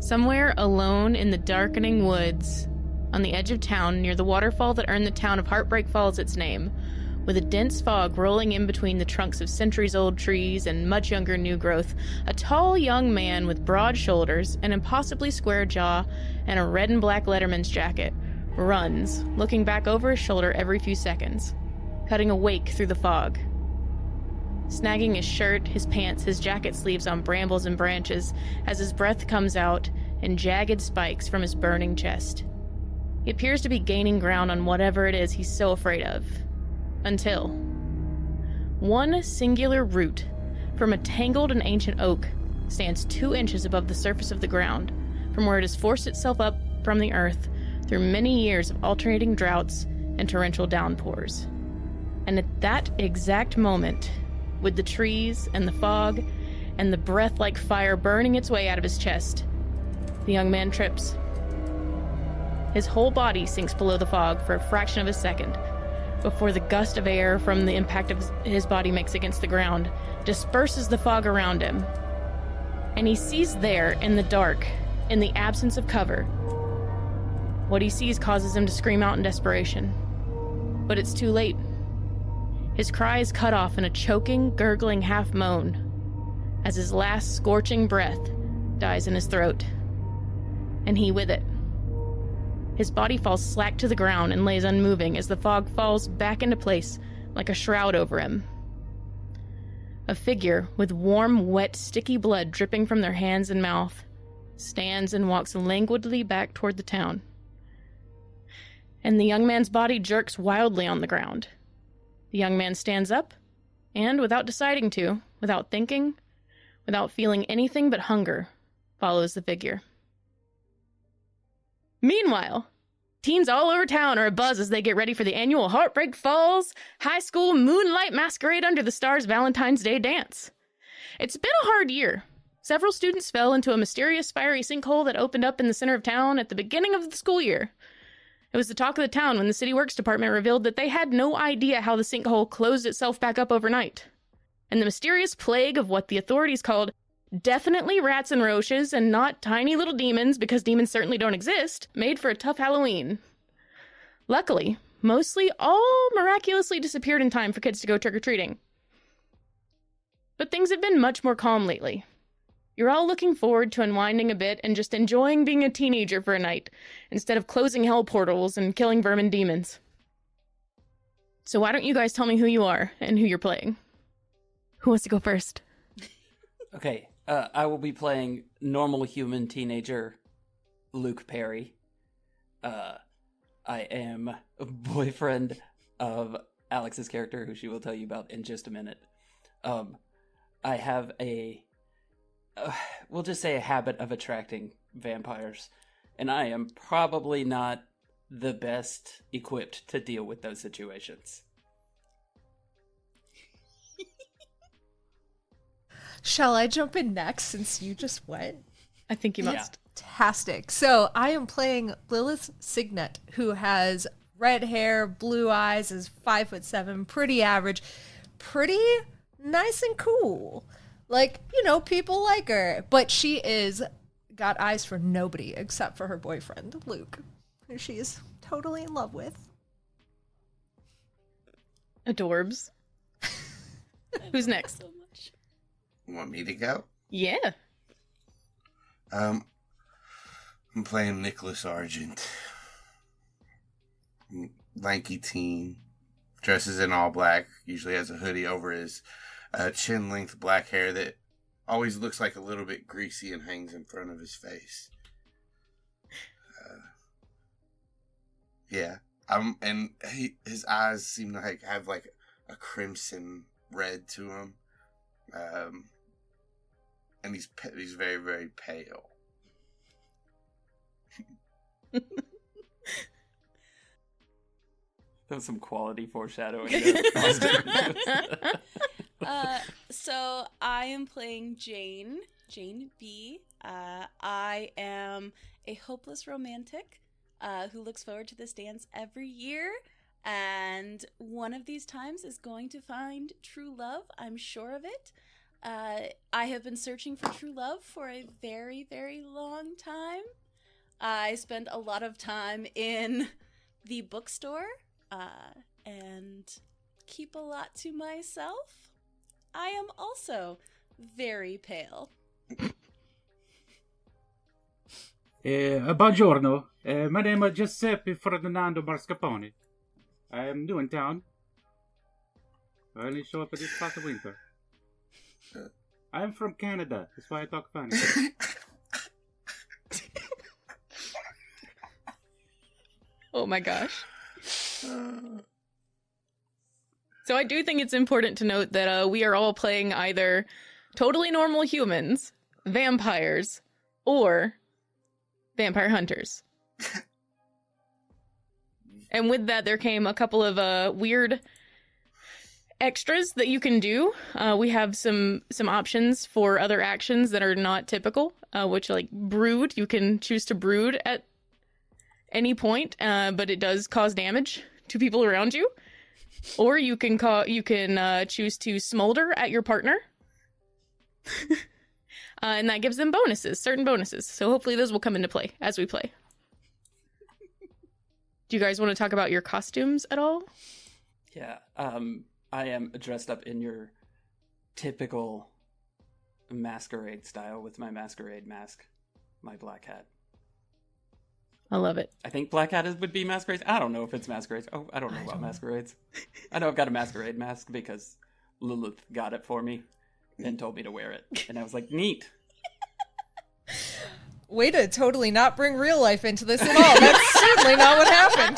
Somewhere alone in the darkening woods, on the edge of town near the waterfall that earned the town of Heartbreak Falls its name, with a dense fog rolling in between the trunks of centuries-old trees and much younger new growth, a tall young man with broad shoulders, an impossibly square jaw, and a red and black letterman's jacket runs, looking back over his shoulder every few seconds, cutting a wake through the fog. Snagging his shirt, his pants, his jacket sleeves on brambles and branches as his breath comes out in jagged spikes from his burning chest. He appears to be gaining ground on whatever it is he's so afraid of. Until one singular root from a tangled and ancient oak stands 2 inches above the surface of the ground, from where it has forced itself up from the earth through many years of alternating droughts and torrential downpours. And at that exact moment, with the trees and the fog and the breath like fire burning its way out of his chest, the young man trips. His whole body sinks below the fog for a fraction of a second before the gust of air from the impact of his body makes against the ground disperses the fog around him. And he sees there, in the dark, in the absence of cover, what he sees causes him to scream out in desperation. But it's too late. His cry is cut off in a choking, gurgling half-moan as his last scorching breath dies in his throat. And he with it. His body falls slack to the ground and lays unmoving as the fog falls back into place like a shroud over him. A figure with warm, wet, sticky blood dripping from their hands and mouth stands and walks languidly back toward the town. And the young man's body jerks wildly on the ground. The young man stands up, and without deciding to, without thinking, without feeling anything but hunger, follows the figure. Meanwhile, teens all over town are abuzz as they get ready for the annual Heartbreak Falls High School Moonlight Masquerade Under the Stars Valentine's Day dance. It's been a hard year. Several students fell into a mysterious fiery sinkhole that opened up in the center of town at the beginning of the school year. It was the talk of the town when the City Works Department revealed that they had no idea how the sinkhole closed itself back up overnight. And the mysterious plague of what the authorities called definitely rats and roaches and not tiny little demons, because demons certainly don't exist, made for a tough Halloween. Luckily, mostly all miraculously disappeared in time for kids to go trick-or-treating. But things have been much more calm lately. You're all looking forward to unwinding a bit and just enjoying being a teenager for a night, instead of closing hell portals and killing vermin demons. So why don't you guys tell me who you are and who you're playing? Who wants to go first? Okay, I will be playing normal human teenager Luke Perry. I am a boyfriend of Alex's character, who she will tell you about in just a minute. I have we'll just say a habit of attracting vampires, and I am probably not the best equipped to deal with those situations. Shall I jump in next since you just went? I think you must. Fantastic. So I am playing Lilith Signet, who has red hair, blue eyes, is 5'7", pretty average, pretty nice and cool. Like, you know, people like her, but she is got eyes for nobody except for her boyfriend, Luke, who she is totally in love with. Adorbs. Who's next? So much. You want me to go? Yeah. I'm playing Nicholas Argent. Lanky teen. Dresses in all black. Usually has a hoodie over his chin-length black hair that always looks like a little bit greasy and hangs in front of his face. Yeah. And his eyes seem to have like a crimson red to him. And he's very, very pale. That was some quality foreshadowing. So I am playing Jane B. I am a hopeless romantic who looks forward to this dance every year, and one of these times is going to find true love. I'm sure of it. I have been searching for true love for a very, very long time. I spend a lot of time in the bookstore and keep a lot to myself. I am also very pale. Buongiorno. My name is Giuseppe Ferdinando Marscapone. I am new in town. I only show up at this part of winter. I'm from Canada. That's why I talk funny. Oh my gosh. So I do think it's important to note that we are all playing either totally normal humans, vampires, or vampire hunters. And with that, there came a couple of weird extras that you can do. We have some options for other actions that are not typical, which like brood. You can choose to brood at any point, but it does cause damage to people around you. Or you can choose to smolder at your partner. And that gives them certain bonuses. So hopefully those will come into play as we play. Do you guys want to talk about your costumes at all? Yeah, I am dressed up in your typical masquerade style with my masquerade mask, my black hat. I love it. I think black hat would be masquerades. I don't know if it's masquerades. Oh, I don't know about masquerades. I know I've got a masquerade mask because Lilith got it for me and told me to wear it. And I was like, neat. Way to totally not bring real life into this at all. That's certainly not what happened.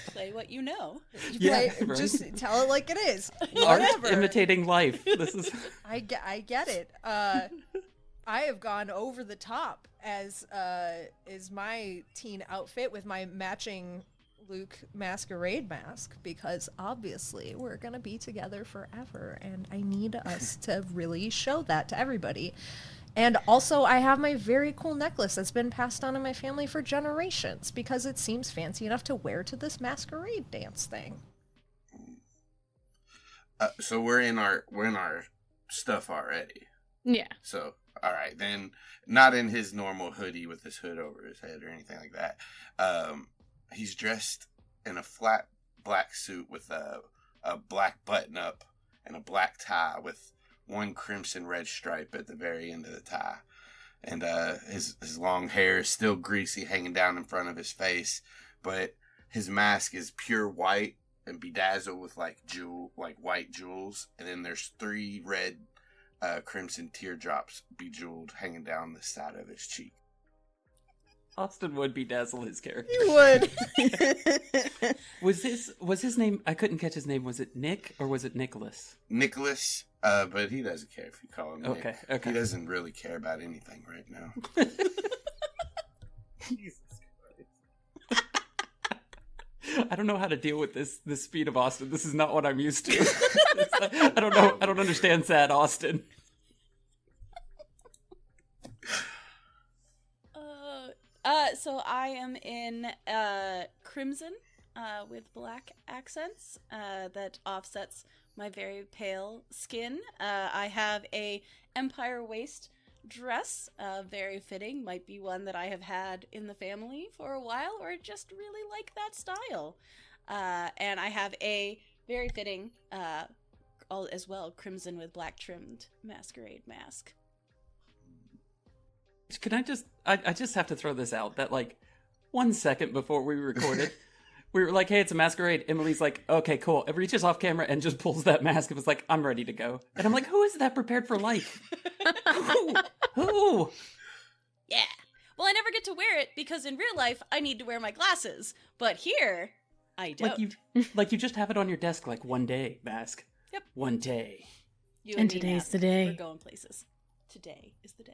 Play what you know. Right. Just tell it like it is. Art Whatever. imitating life. This is. I get it. I have gone over the top as is my teen outfit with my matching Luke masquerade mask, because obviously we're gonna be together forever and I need us to really show that to everybody. And also I have my very cool necklace that's been passed on in my family for generations because it seems fancy enough to wear to this masquerade dance thing. So we're in our stuff already. Yeah. So all right, then not in his normal hoodie with his hood over his head or anything like that. He's dressed in a flat black suit with a black button-up and a black tie with one crimson red stripe at the very end of the tie. And his long hair is still greasy, hanging down in front of his face, but his mask is pure white and bedazzled with like white jewels. And then there's 3 red crimson teardrops bejeweled hanging down the side of his cheek. Austin would bedazzle his character. You would. Was his name? I couldn't catch his name. Was it Nick or was it Nicholas? Nicholas, but he doesn't care if you call him Nick. Okay. He doesn't really care about anything right now. Jesus Christ. I don't know how to deal with this speed of Austin. This is not what I'm used to. I don't know. I don't understand sad Austin. So I am in crimson with black accents that offsets my very pale skin. I have a empire waist dress, very fitting. Might be one that I have had in the family for a while, or just really like that style. And I have a very fitting, as well, crimson with black trimmed masquerade mask. Can I just have to throw this out that like 1 second before we recorded, we were like, hey, it's a masquerade. Emily's like, okay, cool. It reaches off camera and just pulls that mask and was like, I'm ready to go. And I'm like, who is that prepared for life? Who? Yeah. Well, I never get to wear it because in real life I need to wear my glasses. But here, I don't. Like you just have it on your desk like one day, mask. Yep. One day. You And me, today's Matt. the day. We're going places. Today is the day.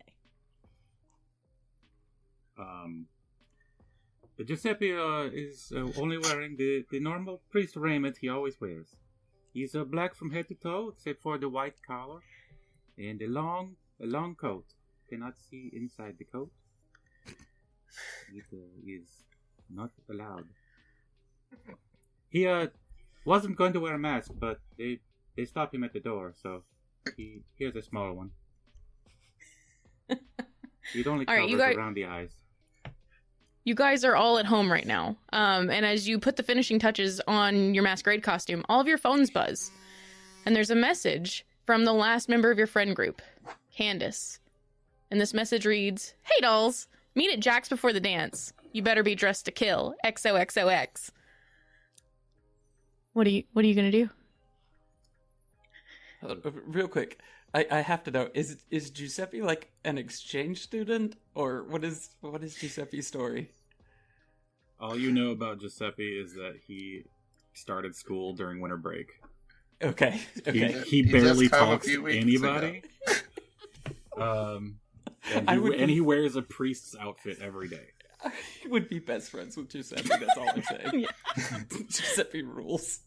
Giuseppe is only wearing the normal priest raiment he always wears. He's black from head to toe, except for the white collar and a long coat. Cannot see inside the coat. It is not allowed. He wasn't going to wear a mask, but they They stop him at the door, so here's a small one. It only All right, covers around the eyes. You guys are all at home right now. And as you put the finishing touches on your masquerade costume, all of your phones buzz. And there's a message from the last member of your friend group, Candace. And this message reads, "Hey dolls, meet at Jack's before the dance. You better be dressed to kill. XOXOX." What are you gonna do? Real quick, I have to know, is Giuseppe like an exchange student, or what is Giuseppe's story? All you know about Giuseppe is that he started school during winter break. Okay. He barely talks to anybody. And he wears a priest's outfit every day. I would be best friends with Giuseppe, that's all I'm saying. Giuseppe rules.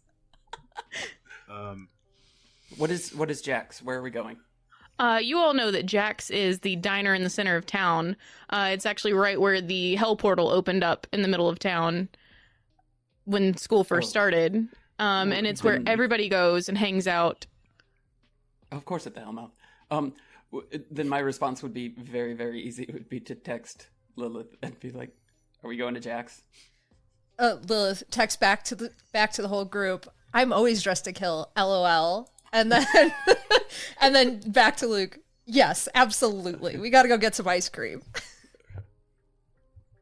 What is Jack's? Where are we going? You all know that Jack's is the diner in the center of town. It's actually right where the hell portal opened up in the middle of town when school first started. And it's where everybody goes and hangs out. Of course, at the Hellmouth. Then my response would be very, very easy. It would be to text Lilith and be like, "Are we going to Jack's?" Lilith texts back to the whole group, "I'm always dressed to kill, LOL." And then and then back to Luke, "Yes, absolutely. We got to go get some ice cream."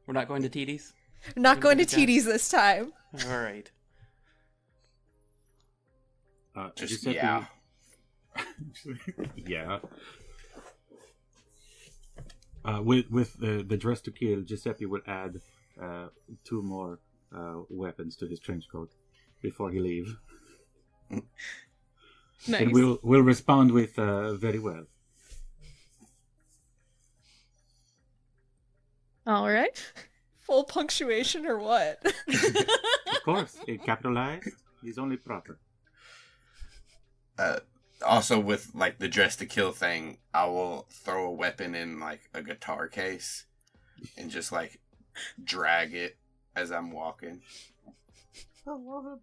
We're not going to TD's? We're not going to TD's this time. All right. Yeah. Yeah. With the dress to kill, Giuseppe would add 2 more weapons to his trench coat before he leaves. Nice. And we'll respond with very well. All right. Full punctuation or what? Of course, capitalized is only proper. Also, with like the dress to kill thing, I will throw a weapon in like a guitar case and just like drag it as I'm walking. I love it.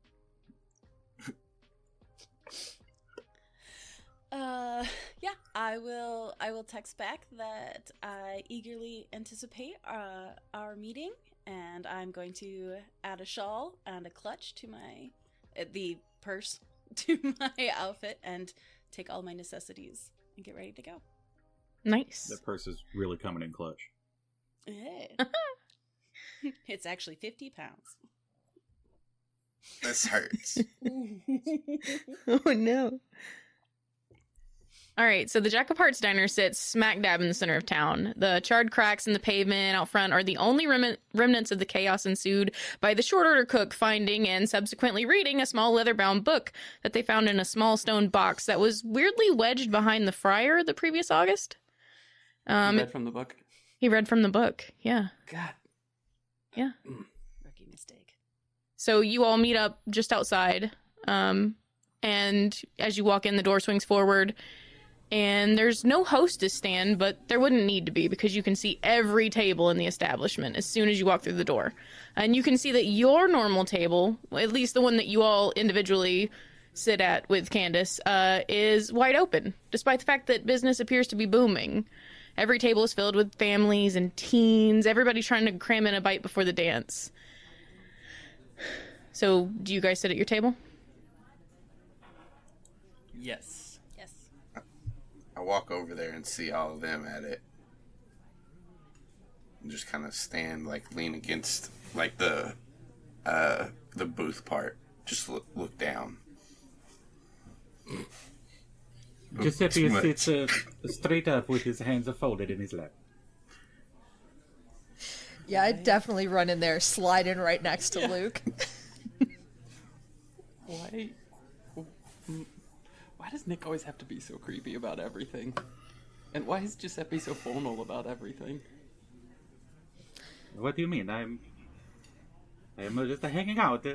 Yeah, I will text back that I eagerly anticipate our meeting, and I'm going to add a shawl and a clutch to the purse to my outfit and take all my necessities and get ready to go. Nice. That purse is really coming in clutch. Hey. It's actually 50 pounds. This hurts. Oh no. All right, so the Jack of Hearts diner sits smack dab in the center of town. The charred cracks in the pavement out front are the only remnants of the chaos ensued by the short order cook finding and subsequently reading a small leather-bound book that they found in a small stone box that was weirdly wedged behind the friar the previous August. You read from the book? He read from the book, yeah. God. Yeah. Rookie mistake. So you all meet up just outside, and as you walk in, the door swings forward. And there's no hostess stand, but there wouldn't need to be because you can see every table in the establishment as soon as you walk through the door. And you can see that your normal table, at least the one that you all individually sit at with Candace, is wide open, despite the fact that business appears to be booming. Every table is filled with families and teens, everybody trying to cram in a bite before the dance. So, do you guys sit at your table? Yes. I walk over there and see all of them at it. And just kind of stand, like, lean against, like, the booth part. Just look down. Giuseppe sits straight up with his hands folded in his lap. Yeah, I'd definitely run in there, slide in right next to Luke. Why does Nick always have to be so creepy about everything? And why is Giuseppe so formal about everything? What do you mean? I am just hanging out.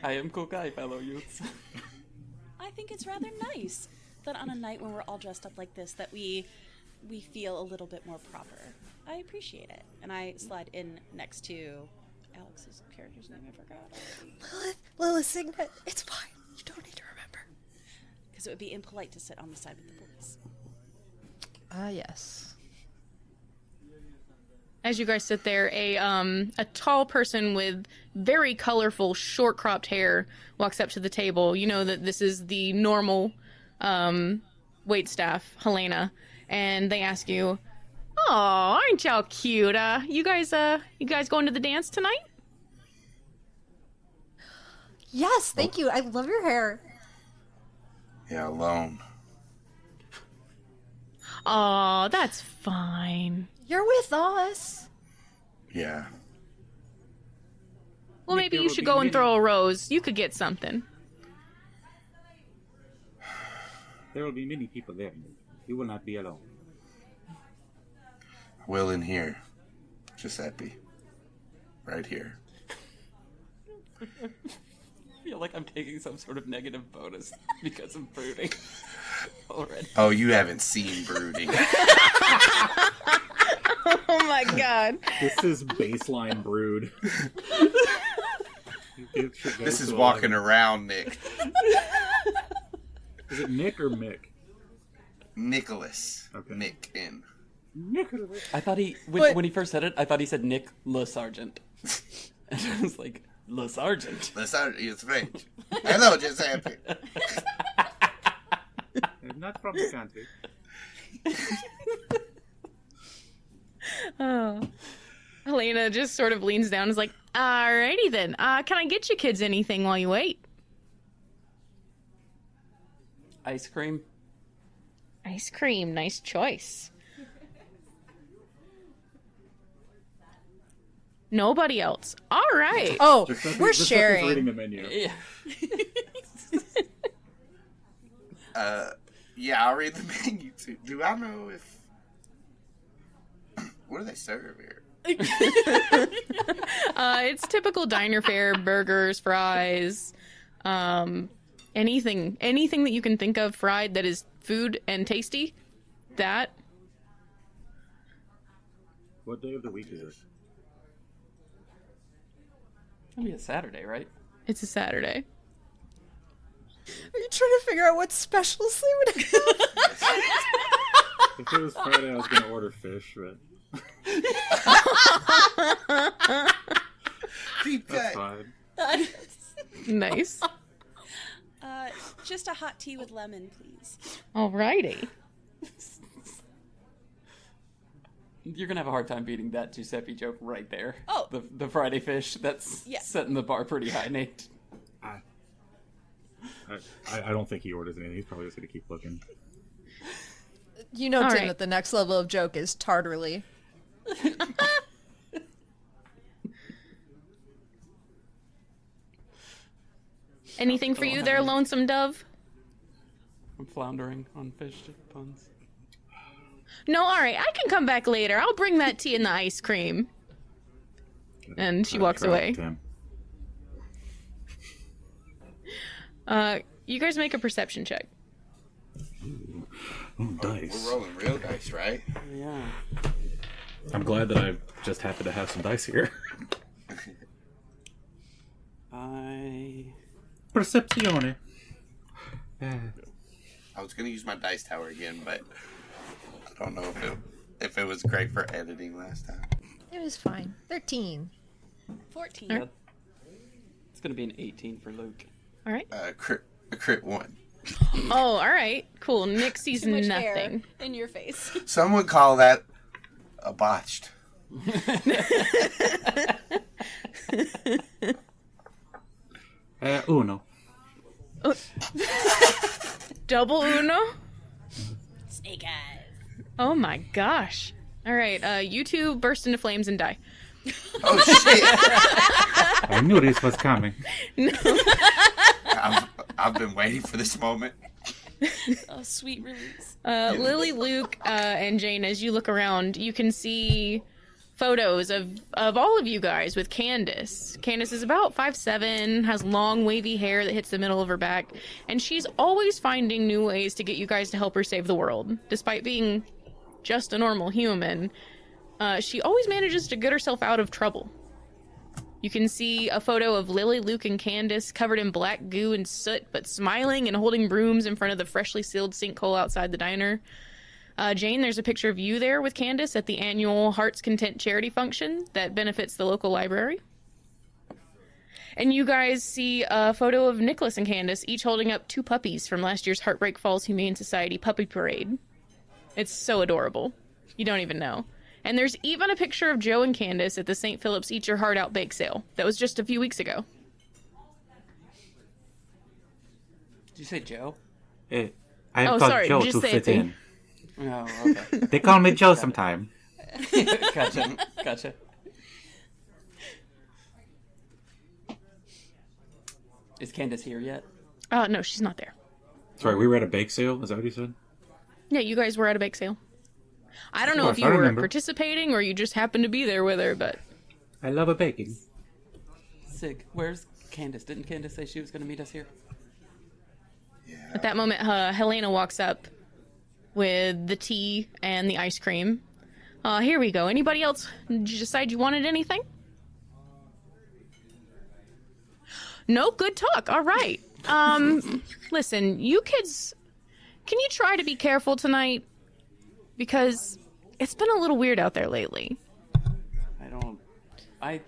I am cool guy, fellow youths. I think it's rather nice that on a night when we're all dressed up like this that we feel a little bit more proper. I appreciate it. And I slide in next to Alex's character's name? I forgot. Lilith Signet. It's fine. You don't need to remember. Because it would be impolite to sit on the side with the boys. Ah, yes. As you guys sit there, a tall person with very colorful, short-cropped hair walks up to the table. You know that this is the normal waitstaff, Helena, and they ask you, "Oh, aren't y'all cute? You guys going to the dance tonight?" Yes, thank you. I love your hair. Yeah, alone. Oh, that's fine. You're with us. Yeah. Well, Nick, maybe there you will should be go and many- throw a rose. You could get something. There will be many people there. You will not be alone. Will in here. Giuseppe. Right here. I feel like I'm taking some sort of negative bonus because of brooding already. Oh, you haven't seen brooding. Oh my god. This is baseline brood. This is walking around, Nick. Is it Nick or Mick? Nicholas. Okay. Nick in. Nicholas. I thought But- when he first said it, I thought he said Nick Le Sargent. And I was like, Le Sargent. That's how it's French. Hello, Giuseppe. Not from the country. Oh. Helena just sort of leans down and is like, "Alrighty then. Can I get you kids anything while you wait?" Ice cream. Ice cream, nice choice. Nobody else. All right. Oh, Giuseppe's we're reading sharing. the menu. Yeah. Yeah, I'll read the menu too. Do I know if... What do they serve here? It's typical diner fare: burgers, fries, anything that you can think of fried that is food and tasty. That. What day of the week is it? It'll be a Saturday, right? It's a Saturday. Are you trying to figure out what specials they would have? If it was Friday, I was going to order fish, but Deep that's cut. fine. Nice. Just a hot tea with lemon, please. Alrighty. You're gonna have a hard time beating that Giuseppe joke right there. Oh. The Friday fish. That's Yeah. setting the bar pretty high, Nate. I don't think he orders anything. He's probably just going to keep looking. You know, All Tim, right. that the next level of joke is tartarly. Anything for you there, lonesome dove? I'm floundering on fish puns. No, alright. I can come back later. I'll bring that tea and the ice cream. And she walks Try it, away. Tim. You guys make a perception check. Oh, dice. We're rolling real dice, right? Yeah. I'm glad that I just happen to have some dice here. Percepzione. I was gonna use my dice tower again, but I don't know if it was great for editing last time. It was fine. 13. 14. Alright. It's gonna be an 18 for Luke. Alright. A crit 1. Oh, alright. Cool. Nick sees Too much hair nothing. in your face. Some would call that a botched. Uno. Double Uno? Snake eyes. Oh my gosh. Alright, you two burst into flames and die. Oh shit! I knew this was coming. I've been waiting for this moment. Oh, sweet release. Lily, Luke, and Jane, as you look around, you can see photos of all of you guys with Candace. Candace is about 5'7", has long wavy hair that hits the middle of her back, and she's always finding new ways to get you guys to help her save the world. Despite being just a normal human, she always manages to get herself out of trouble. You can see a photo of Lily, Luke, and Candace covered in black goo and soot, but smiling and holding brooms in front of the freshly sealed sinkhole outside the diner. Jane, there's a picture of you there with Candace at the annual Heart's Content charity function that benefits the local library. And you guys see a photo of Nicholas and Candace, each holding up 2 puppies from last year's Heartbreak Falls Humane Society Puppy Parade. It's so adorable. You don't even know. And there's even a picture of Joe and Candace at the St. Philip's Eat Your Heart Out bake sale. That was just a few weeks ago. Did you say Joe? I have called Joe to fit in. Oh, okay. They call me Joe sometime. Gotcha. Is Candace here yet? No, she's not there. Sorry, we were at a bake sale? Is that what you said? Yeah, you guys were at a bake sale. I don't know if you were participating or you just happened to be there with her, but... I love a baking. Sick. Where's Candace? Didn't Candace say she was going to meet us here? Yeah. At that moment, Helena walks up with the tea and the ice cream. Here we go. Anybody else? Did you decide you wanted anything? No? Good talk. All right. Listen, you kids, can you try to be careful tonight? Because it's been a little weird out there lately. I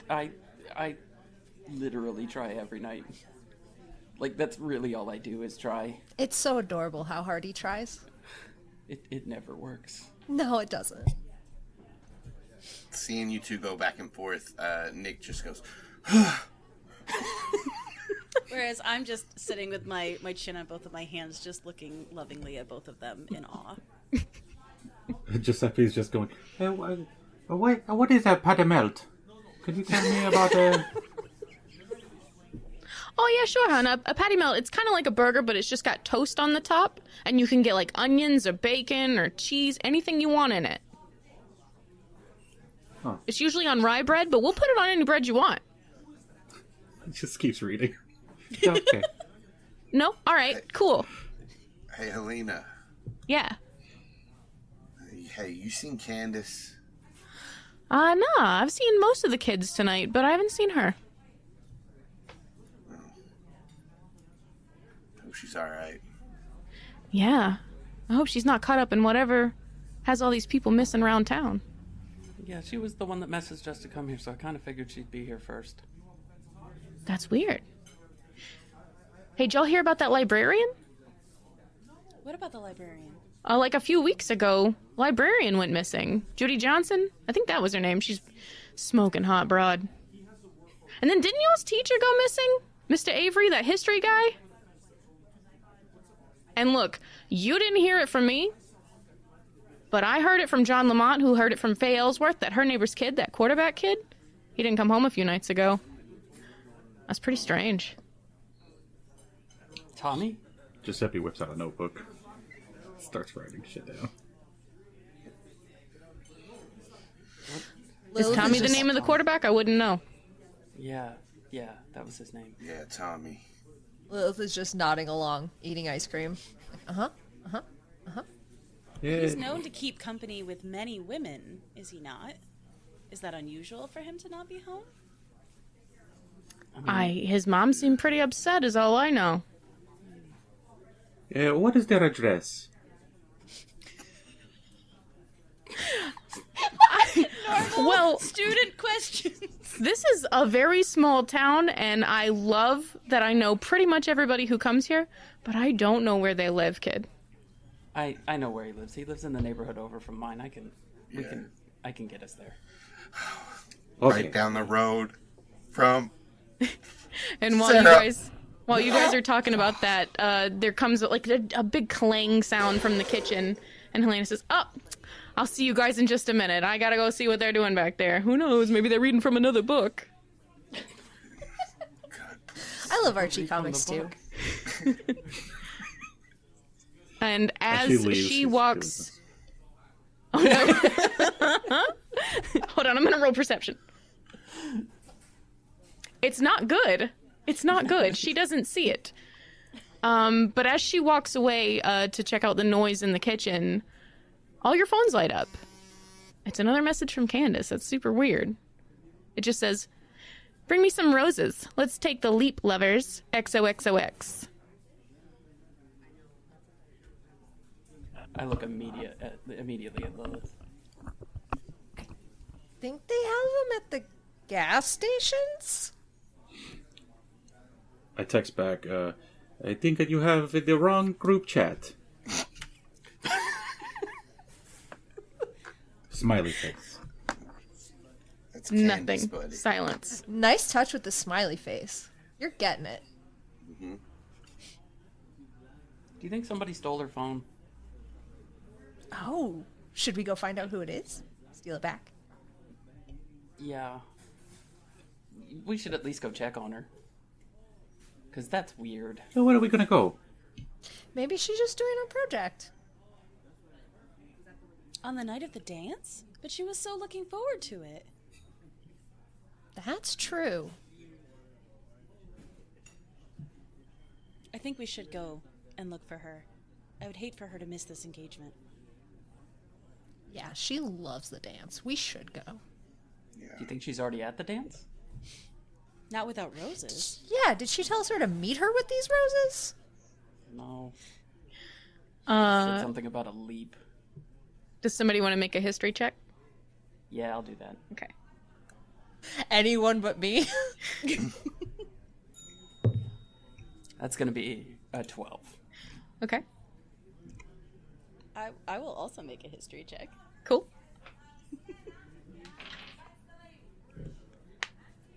literally try every night. Like, that's really all I do is try. It's so adorable how hard he tries. It never works. No, it doesn't. Seeing you two go back and forth, Nick just goes, Whereas I'm just sitting with my chin on both of my hands, just looking lovingly at both of them in awe. Giuseppe's just going, what is a patty melt? Could you tell me about a... Oh, yeah, sure, hon. A patty melt, it's kind of like a burger, but it's just got toast on the top. And you can get, like, onions or bacon or cheese, anything you want in it. Huh. It's usually on rye bread, but we'll put it on any bread you want. He just keeps reading. Okay. No? All right, cool. hey, Helena. Yeah. Hey, you seen Candace? Nah, I've seen most of the kids tonight, but I haven't seen her. Hope she's alright. Yeah. I hope she's not caught up in whatever has all these people missing around town. Yeah, she was the one that messaged us to come here, so I kind of figured she'd be here first. That's weird. Hey, did y'all hear about that librarian? What about the librarian? Like a few weeks ago, librarian went missing. Judy Johnson? I think that was her name. She's smoking hot broad. And then didn't y'all's teacher go missing? Mr. Avery, that history guy? And look, you didn't hear it from me, but I heard it from John Lamont, who heard it from Faye Ellsworth, that her neighbor's kid, that quarterback kid. He didn't come home a few nights ago. That's pretty strange. Tommy? Giuseppe whips out a notebook. Starts writing shit down. Is Tommy the name of the quarterback? I wouldn't know. Yeah, that was his name. Yeah, Tommy. Lilith is just nodding along, eating ice cream. Yeah. He's known to keep company with many women, is he not? Is that unusual for him to not be home? His mom seemed pretty upset, is all I know. What is their address? Well, Student questions. this is a very small town, and I love that I know pretty much everybody who comes here, but I don't know where they live, kid. I know where he lives. He lives in the neighborhood over from mine. I can get us there. Okay. Right down the road from... And while you guys are talking about that, there comes like a big clang sound from the kitchen, and Helena says, "Oh, I'll see you guys in just a minute. I gotta go see what they're doing back there. Who knows? Maybe they're reading from another book." I love Archie comics too. And as she walks, oh no! Hold on, I'm gonna roll perception. It's not good. It's not good. She doesn't see it. But as she walks away to check out the noise in the kitchen, all your phones light up. It's another message from Candace. That's super weird. It just says, Bring me some roses. Let's take the leap, lovers. XOXOX. I look immediately at Lilith. Think they have them at the gas stations? I text back, I think that you have the wrong group chat. Smiley face. That's Nothing. Candace, buddy. Silence. Nice touch with the smiley face. You're getting it. Do you think somebody stole her phone? Oh, should we go find out who it is? Steal it back. Yeah. We should at least go check on her. Because that's weird. So where are we gonna go? Maybe she's just doing her project. On the night of the dance? But she was so looking forward to it. That's true. I think we should go and look for her. I would hate for her to miss this engagement. Yeah, she loves the dance. We should go. Do you think she's already at the dance? Not without roses. Yeah, did she tell us where to meet her with these roses? No. Said Uh, something about a leap. does somebody want to make a history check? Yeah, I'll do that. Okay. Anyone but me? That's going to be a 12. Okay. I will also make a history check. Cool.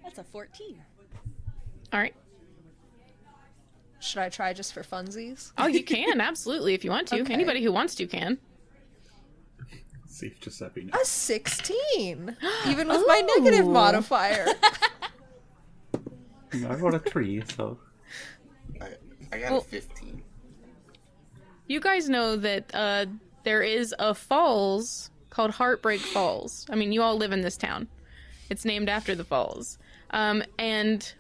That's a 14. All right. Should I try just for funsies? Oh, you can, absolutely, if you want to. Okay. Anybody who wants to can. See if Giuseppe knows. A 16! Even with my negative Ooh. modifier. I rolled a 3, so... I got Well- a 15. You guys know that there is a falls called Heartbreak Falls. I mean, you all live in this town. It's named after the falls. And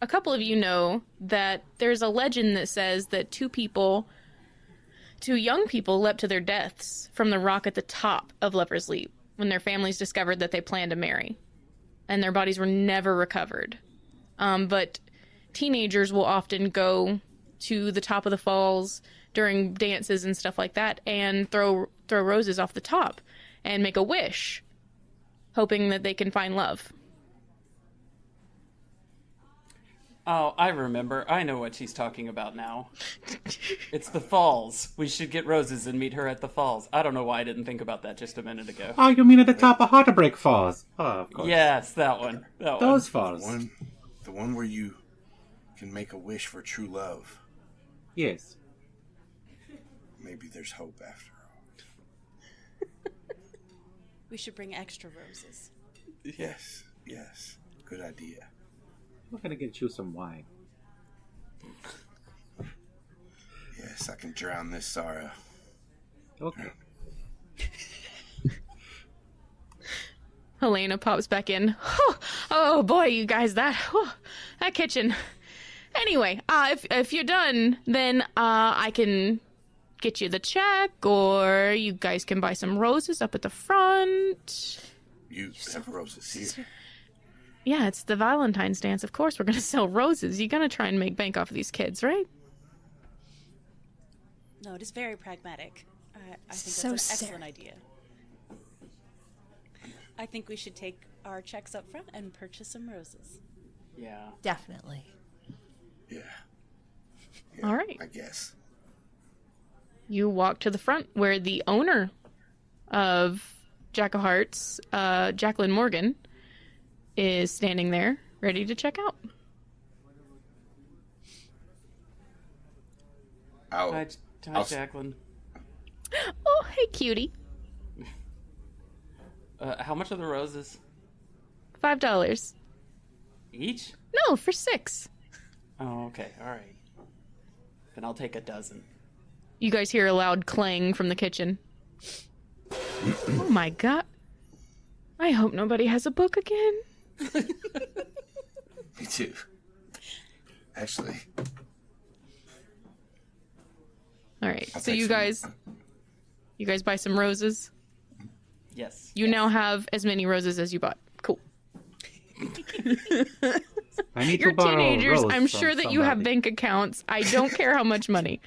a couple of you know that there's a legend that says that two young people leapt to their deaths from the rock at the top of Lover's Leap when their families discovered that they planned to marry. And their bodies were never recovered. But teenagers will often go to the top of the falls during dances and stuff like that and throw roses off the top and make a wish, hoping that they can find love. Oh, I remember. I know what she's talking about now. It's the falls. We should get roses and meet her at the falls. I don't know why I didn't think about that just a minute ago. Oh, you mean at the top of Heartbreak Falls? Oh, of course. Yes, that one. Those falls. The one where you can make a wish for true love. Yes. Maybe there's hope after all. We should bring extra roses. Yes. Good idea. We're gonna get you some wine. Yes, I can drown this sorrow. Okay. Helena pops back in. Oh boy, you guys, that kitchen. Anyway, if you're done, then I can get you the check, or you guys can buy some roses up at the front. You have roses here. Yeah, it's the Valentines dance. Of course, we're gonna sell roses. You're gonna try and make bank off of these kids, right? No, it is very pragmatic. I think So that's an excellent Sarah. idea. I think we should take our checks up front and purchase some roses. Yeah. Definitely. Yeah. All right. I guess. You walk to the front where the owner of Jack of Hearts, Jacqueline Morgan, is standing there, ready to check out. Hi, I'll- Jacqueline. Oh, hey, cutie. How much are the roses? $5. Each? No, for 6. Oh, okay. All right. Then I'll take a dozen. You guys hear a loud clang from the kitchen. Oh my god. I hope nobody has a book again. Me too. Actually, All right. I'll So take you some. guys buy some roses. Yes. You now have as many roses as you bought. Cool. I need You're to borrow teenagers. Rose I'm from sure that you have somebody. bank accounts. I don't care how much money.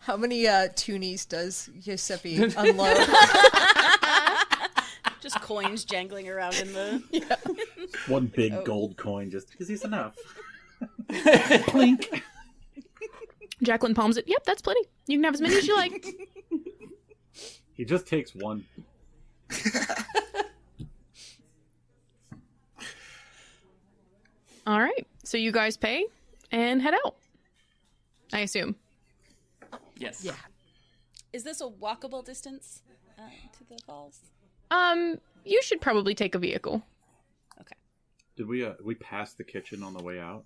How many toonies does Giuseppe unload? Just coins jangling around in the. One big Oh. gold coin, just because he's enough. Plink. Jacqueline palms it. Yep, that's plenty. You can have as many as you like. He just takes one. All right. So you guys pay and head out. I assume. Yes. Yeah. Is this a walkable distance to the falls? You should probably take a vehicle. Okay. Did we pass the kitchen on the way out?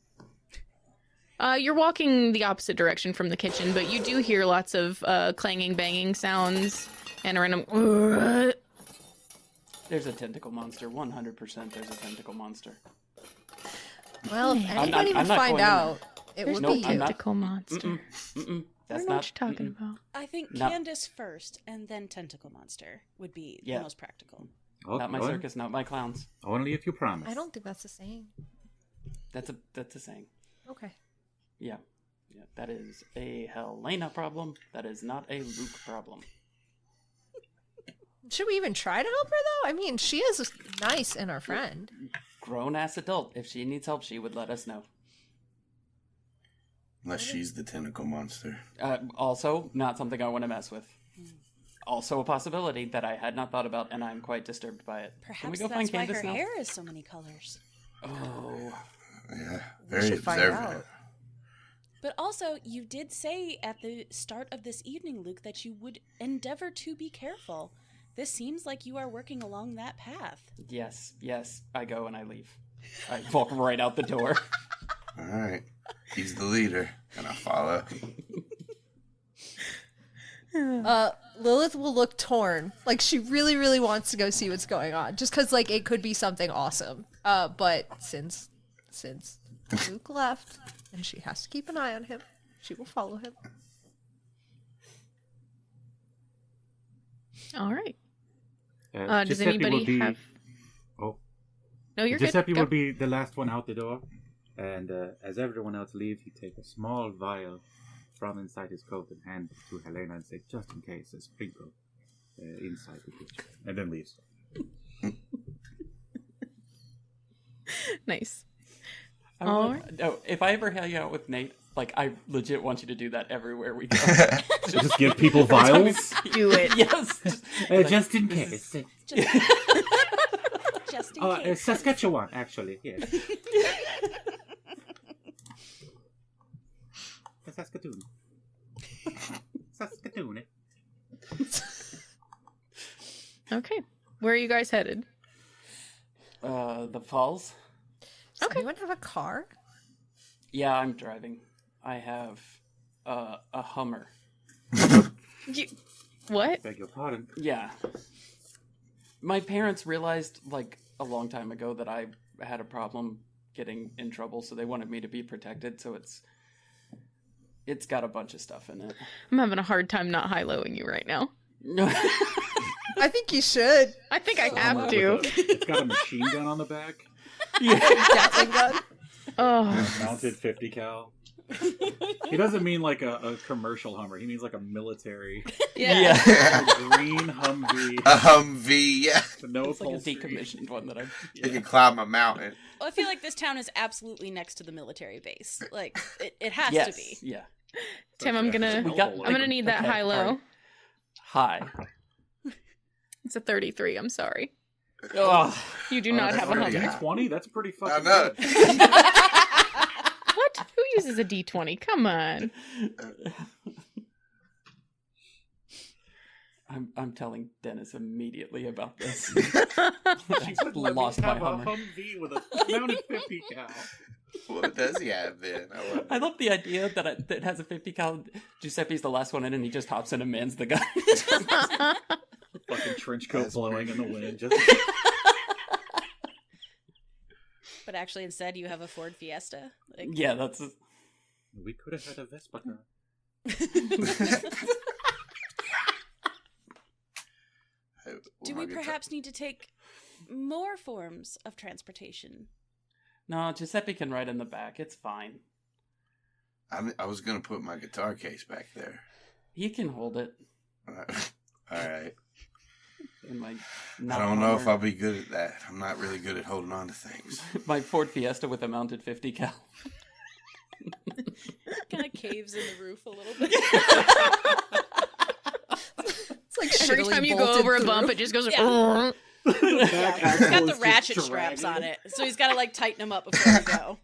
You're walking the opposite direction from the kitchen, but you do hear lots of clanging, banging sounds and a random. There's a tentacle monster. 100% there's a tentacle monster. Well, if I'm anybody not would find going in out, it There's would Nope, be I'm you. not- tentacle monster. Mm-mm. I That's don't know not. what you're talking about. I think No. Candace first, and then Tentacle Monster would be Yeah. the most practical. Not my circus, not my clowns. Only if you promise. I don't think that's the same. That's a saying. Okay. Yeah. Yeah. That is a Helena problem. That is not a Luke problem. Should we even try to help her, though? I mean, she is nice and our friend. Grown ass adult. If she needs help, she would let us know. Unless she's the tentacle monster. Also, not something I want to mess with. Also, a possibility that I had not thought about, and I'm quite disturbed by it. Can we Perhaps go that's find why Candace her now? hair is so many colors. Oh, Yeah, We very should find observant. out. But also, you did say at the start of this evening, Luke, that you would endeavor to be careful. This seems like you are working along that path. yes. I go and I leave. I walk right out the door. All right. He's the leader, and I follow. Lilith will look torn. Like, she really, really wants to go see what's going on. Just because, like, it could be something awesome. But since Luke left, and she has to keep an eye on him, she will follow him. All right. Does Giuseppe anybody will be... have? Oh, No, you're Giuseppe good. Go. will be the last one out the door, and as everyone else leaves, he takes a small vial from inside his coat and hand it to Helena and say, "Just in case, a sprinkle inside the kitchen," and then leaves. Nice. If I ever hang out with Nate, like, I legit want you to do that everywhere we go. Just give people vials, Do it. Yes. just in case. Just in case. Saskatchewan, actually, yes. Saskatoon. Saskatoon. Okay. Where are you guys headed? The falls? Does anyone have a car? Yeah, I'm driving. I have a Hummer. What? Beg your pardon. Yeah. My parents realized, like, a long time ago that I had a problem getting in trouble, so they wanted me to be protected, so it's got a bunch of stuff in it. I'm having a hard time not high-lowing you right now. I think you should. I think I have With to. it's got a machine gun on the back, Gatling gun. Oh. mounted 50 cal. He doesn't mean like a commercial Hummer. He means like a military Yeah. green Humvee. A Humvee, yeah. No It's like a upholstery. decommissioned one that I... You can climb a mountain. Well, I feel like this town is absolutely next to the military base. Like, it has Yes. to be. Yeah. Tim, I'm gonna need that Okay, high-low. all right. Hi. It's a 33. I'm sorry. Oh. You do not that's have a pretty Hummer. high. 20? That's pretty I fucking know. good. What? Who uses a D20? Come on. I'm telling Dennis immediately about this. She I've would let me lost my have a Hummer. Humvee with a mounted 50 cal. What does he have then? wonder. I love the idea that it has a 50 cal. Giuseppe's the last one in, and he just hops in and mans the gun. Fucking trench coat That's blowing in the wind. Just But actually, instead, you have a Ford Fiesta. Like, Yeah, that's. we could have had a Vespa car. do we perhaps need to take more forms of transportation. No, Giuseppe can ride in the back. It's fine. I was gonna put my guitar case back there. You can hold it. All right. In my I don't know if I'll be good at that. I'm not really good at holding on to things. My Ford Fiesta with a mounted 50 cal. Kind of caves in the roof a little bit. It's like Every shittily time you go bolted over a through. bump, it just goes. Yeah. Back He's axle got is the just ratchet straps on dragging. it, so he's got to like tighten them up before we go.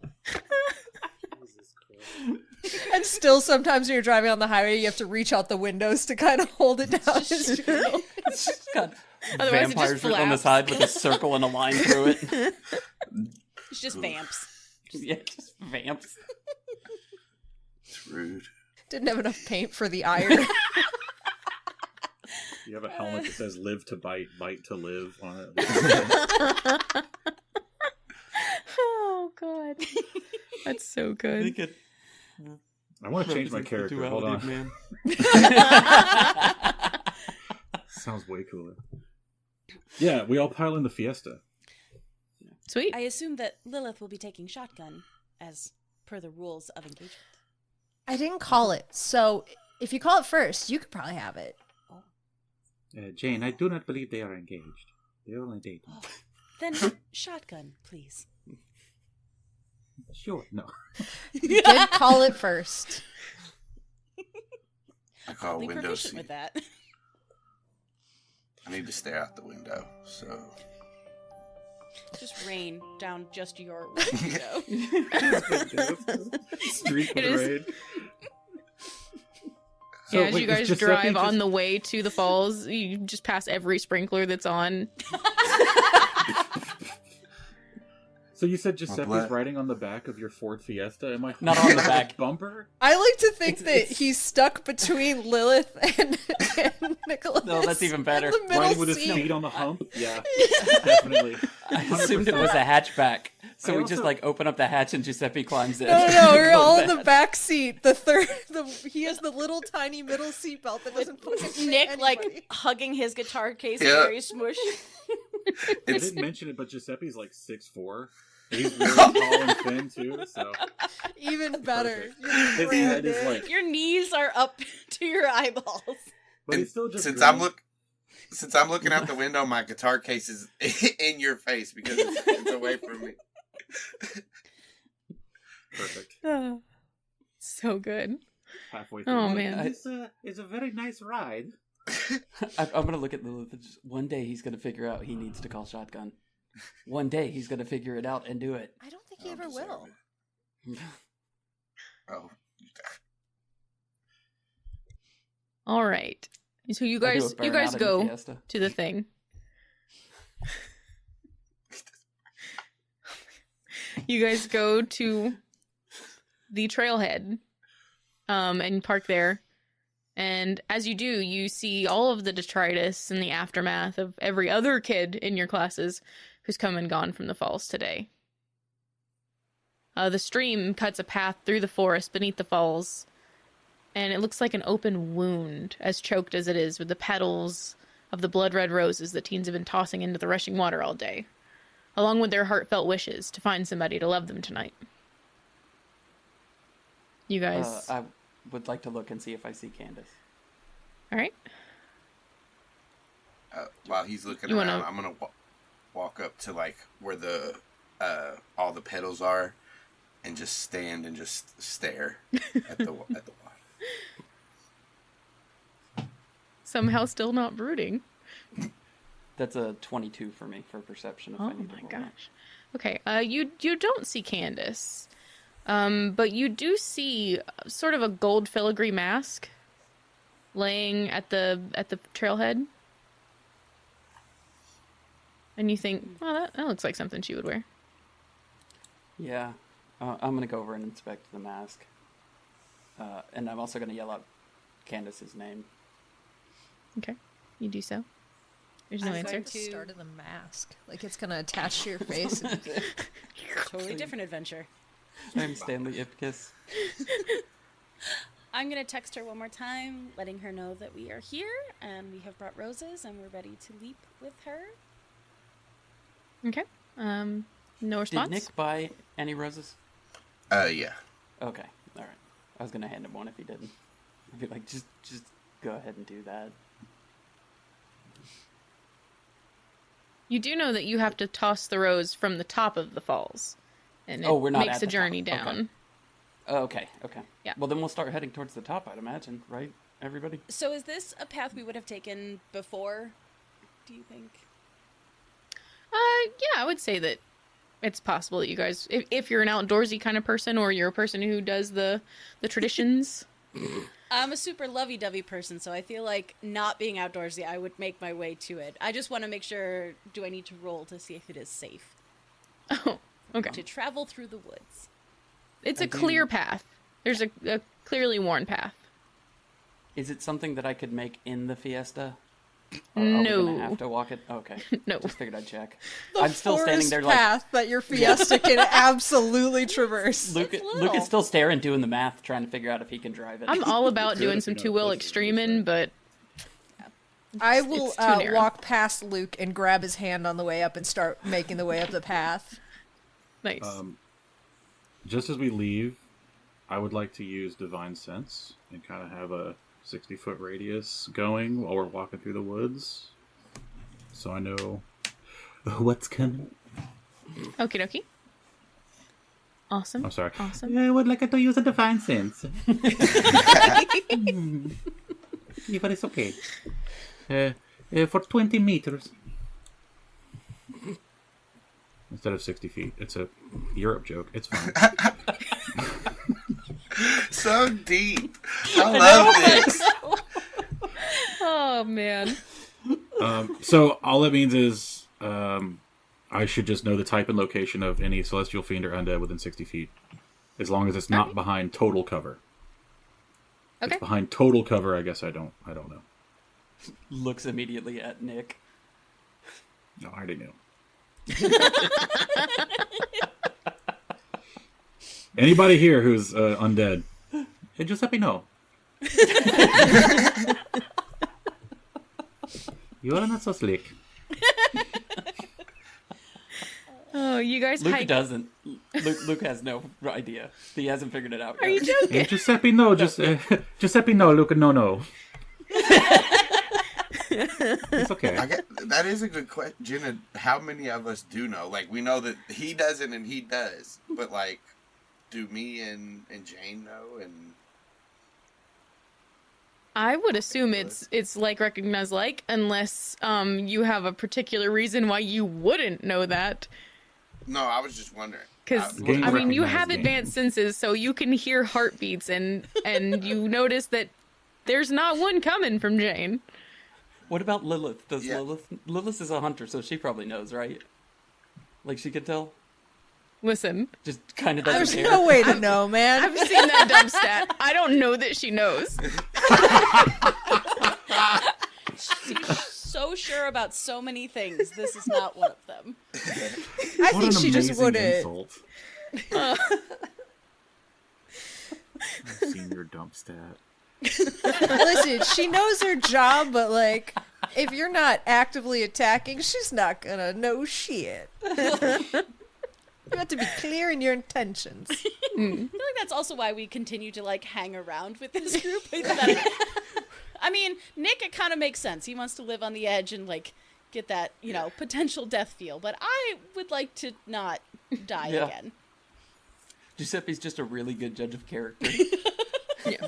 Jesus Christ. And still, sometimes when you're driving on the highway, you have to reach out the windows to kind of hold it down. It's true. It's just got Otherwise, it just vampires written on the flaps. side with a circle and a line through it. It's just vamps. Yeah, just vamps. It's rude. Didn't have enough paint for the iron. You have a helmet that says "Live to bite, bite to live" on it. Oh god, that's so I good. think it I want to change my represents the character. Hold duality on. of man. Sounds way cooler. Yeah, we all pile in the Fiesta. Sweet. I assume that Lilith will be taking shotgun, as per the rules of engagement. I didn't call it, so if you call it first, you could probably have it. Jane, I do not believe they are engaged. They're only dating. Then shotgun, please. Sure, no. You did call it first. I call Be window proficient seat. with that. I need to stare out the window, so Just rain down just your window. Street It is- parade. Yeah, as wait, you is guys Giuseppe drive just- on the way to the falls, you just pass every sprinkler that's on. So you said Giuseppe's blood. riding on the back of your Ford Fiesta? Am I Not on the back. bumper? I like to think that It's- he's stuck between Lilith and Nicholas. No, that's even better. in the middle Riding with his seat. feet on the hump? Yeah, definitely. I assumed it was a hatchback. So I we just also- like open up the hatch and Giuseppe climbs in. No, we're Go all to in the hatch. back seat. He has the little tiny middle seat belt that doesn't fucking fit Nick, anybody. like, hugging his guitar case, Yeah. very smushed. I it's didn't mention it, but Giuseppe's like 6'4". He's really tall and thin too, so Even better. Perfect. You're his great, head is Nick. like. Your knees are up to your eyeballs. But he's still just. since green. I'm looking out the window, my guitar case is in your face because it's away from me. Perfect. So good. Halfway through. Oh, man. It's a very nice ride. I'm gonna look at Lilith. And just, one day he's gonna figure out he needs to call shotgun. One day he's gonna figure it out and do it. I don't think he I ever don't deserve will. it. Oh, All right. So you I do a guys burnout in the go Fiesta. to the thing. You guys go to the trailhead, and park there. And as you do, you see all of the detritus and the aftermath of every other kid in your classes who's come and gone from the falls today. The stream cuts a path through the forest beneath the falls, and it looks like an open wound, as choked as it is with the petals of the blood-red roses that teens have been tossing into the rushing water all day, along with their heartfelt wishes to find somebody to love them tonight. You guys... I would like to look and see if I see Candace. all right? while he's looking You around, wanna- I'm gonna walk up to like where the all the petals are, and just stand and just stare at the water. Somehow still not brooding. That's a 22 for me for perception. If Oh I need to my roll gosh. Okay, you don't see Candace, but you do see sort of a gold filigree mask laying at the trailhead, and you think, well, that looks like something she would wear. Yeah, I'm gonna go over and inspect the mask, and I'm also gonna yell out Candace's name. Okay, you do so. There's no I'm answer. going The start of the mask, like it's gonna attach to your face. And... Totally different adventure. I'm Stanley Ipkiss. I'm going to text her one more time, letting her know that we are here and we have brought roses and we're ready to leap with her. Okay. No response? Did Nick buy any roses? Yeah. Okay. All right. I was gonna hand him one if he didn't. I'd be like, just go ahead and do that. You do know that you have to toss the rose from the top of the falls. And it We're not makes at a the journey top. down. Okay. Yeah. Well, then we'll start heading towards the top, I'd imagine, right, everybody? So is this a path we would have taken before, do you think? Yeah, I would say that it's possible that you guys, if you're an outdoorsy kind of person or you're a person who does the traditions. I'm a super lovey-dovey person, so I feel like not being outdoorsy, I would make my way to it. I just want to make sure, do I need to roll to see if it is safe Oh, okay. to travel through the woods? It's a clear path. There's a clearly worn path. Is it something that I could make in the fiesta? Or are we No. gonna have to walk it? Okay. No. Just figured I'd check. The I'm still standing forest there like path that your Fiesta can absolutely traverse. Luke little. is still staring, doing the math, trying to figure out if he can drive it. I'm all about doing some if you two know wheel what's extreming, but I will it's too narrow. walk past Luke and grab his hand on the way up and start making the way up the path. nice. Just as we leave, I would like to use Divine Sense and kind of have a 60-foot radius going while we're walking through the woods. So I know what's coming. Okie dokie. Awesome. I'm sorry. Awesome. I would like to use a Divine Sense. Yeah, but it's okay. For 20 meters. Instead of 60 feet. It's a Europe joke. It's fine. So deep. I love this. Oh, man. So all that means is I should just know the type and location of any celestial fiend or undead within 60 feet. As long as it's not behind total cover. If Okay. it's behind total cover, I guess I don't know. Looks immediately at Nick. No, I already knew. Anybody here who's undead? Hey, Giuseppe, no. You are not so slick. Oh, you guys Luke hike. doesn't. Luke has no idea. He hasn't figured it out Are you yet. joking? Hey, Giuseppe, no. Giuseppe, no. Luke, no. It's okay. That is a good question. Jenna, how many of us do know? Like, we know that he doesn't and he does. But, like, do me and Jane know? And I would assume it's like recognized like, unless you have a particular reason why you wouldn't know that. no, I was just wondering. Because Game I mean, you recognized have game. advanced senses, so you can hear heartbeats, and you notice that there's not one coming from Jane. What about Lilith? Does Yeah. Lilith is a hunter, so she probably knows, right? Like she could tell. Listen, Just kind of doesn't There's care. no way to know, man. I've seen that dumb stat. I don't know that she knows. She's so sure about so many things. This is not one of them. I What think an she just amazing wouldn't. insult. I've seen your dump stat. Listen, she knows her job, but like, if you're not actively attacking, she's not gonna know shit. You have to be clear in your intentions. I feel like that's also why we continue to like hang around with this group. I mean, Nick, it kind of makes sense. He wants to live on the edge and like get that, potential death feel. But I would like to not die Yeah. again. Giuseppe's just a really good judge of character. Yeah.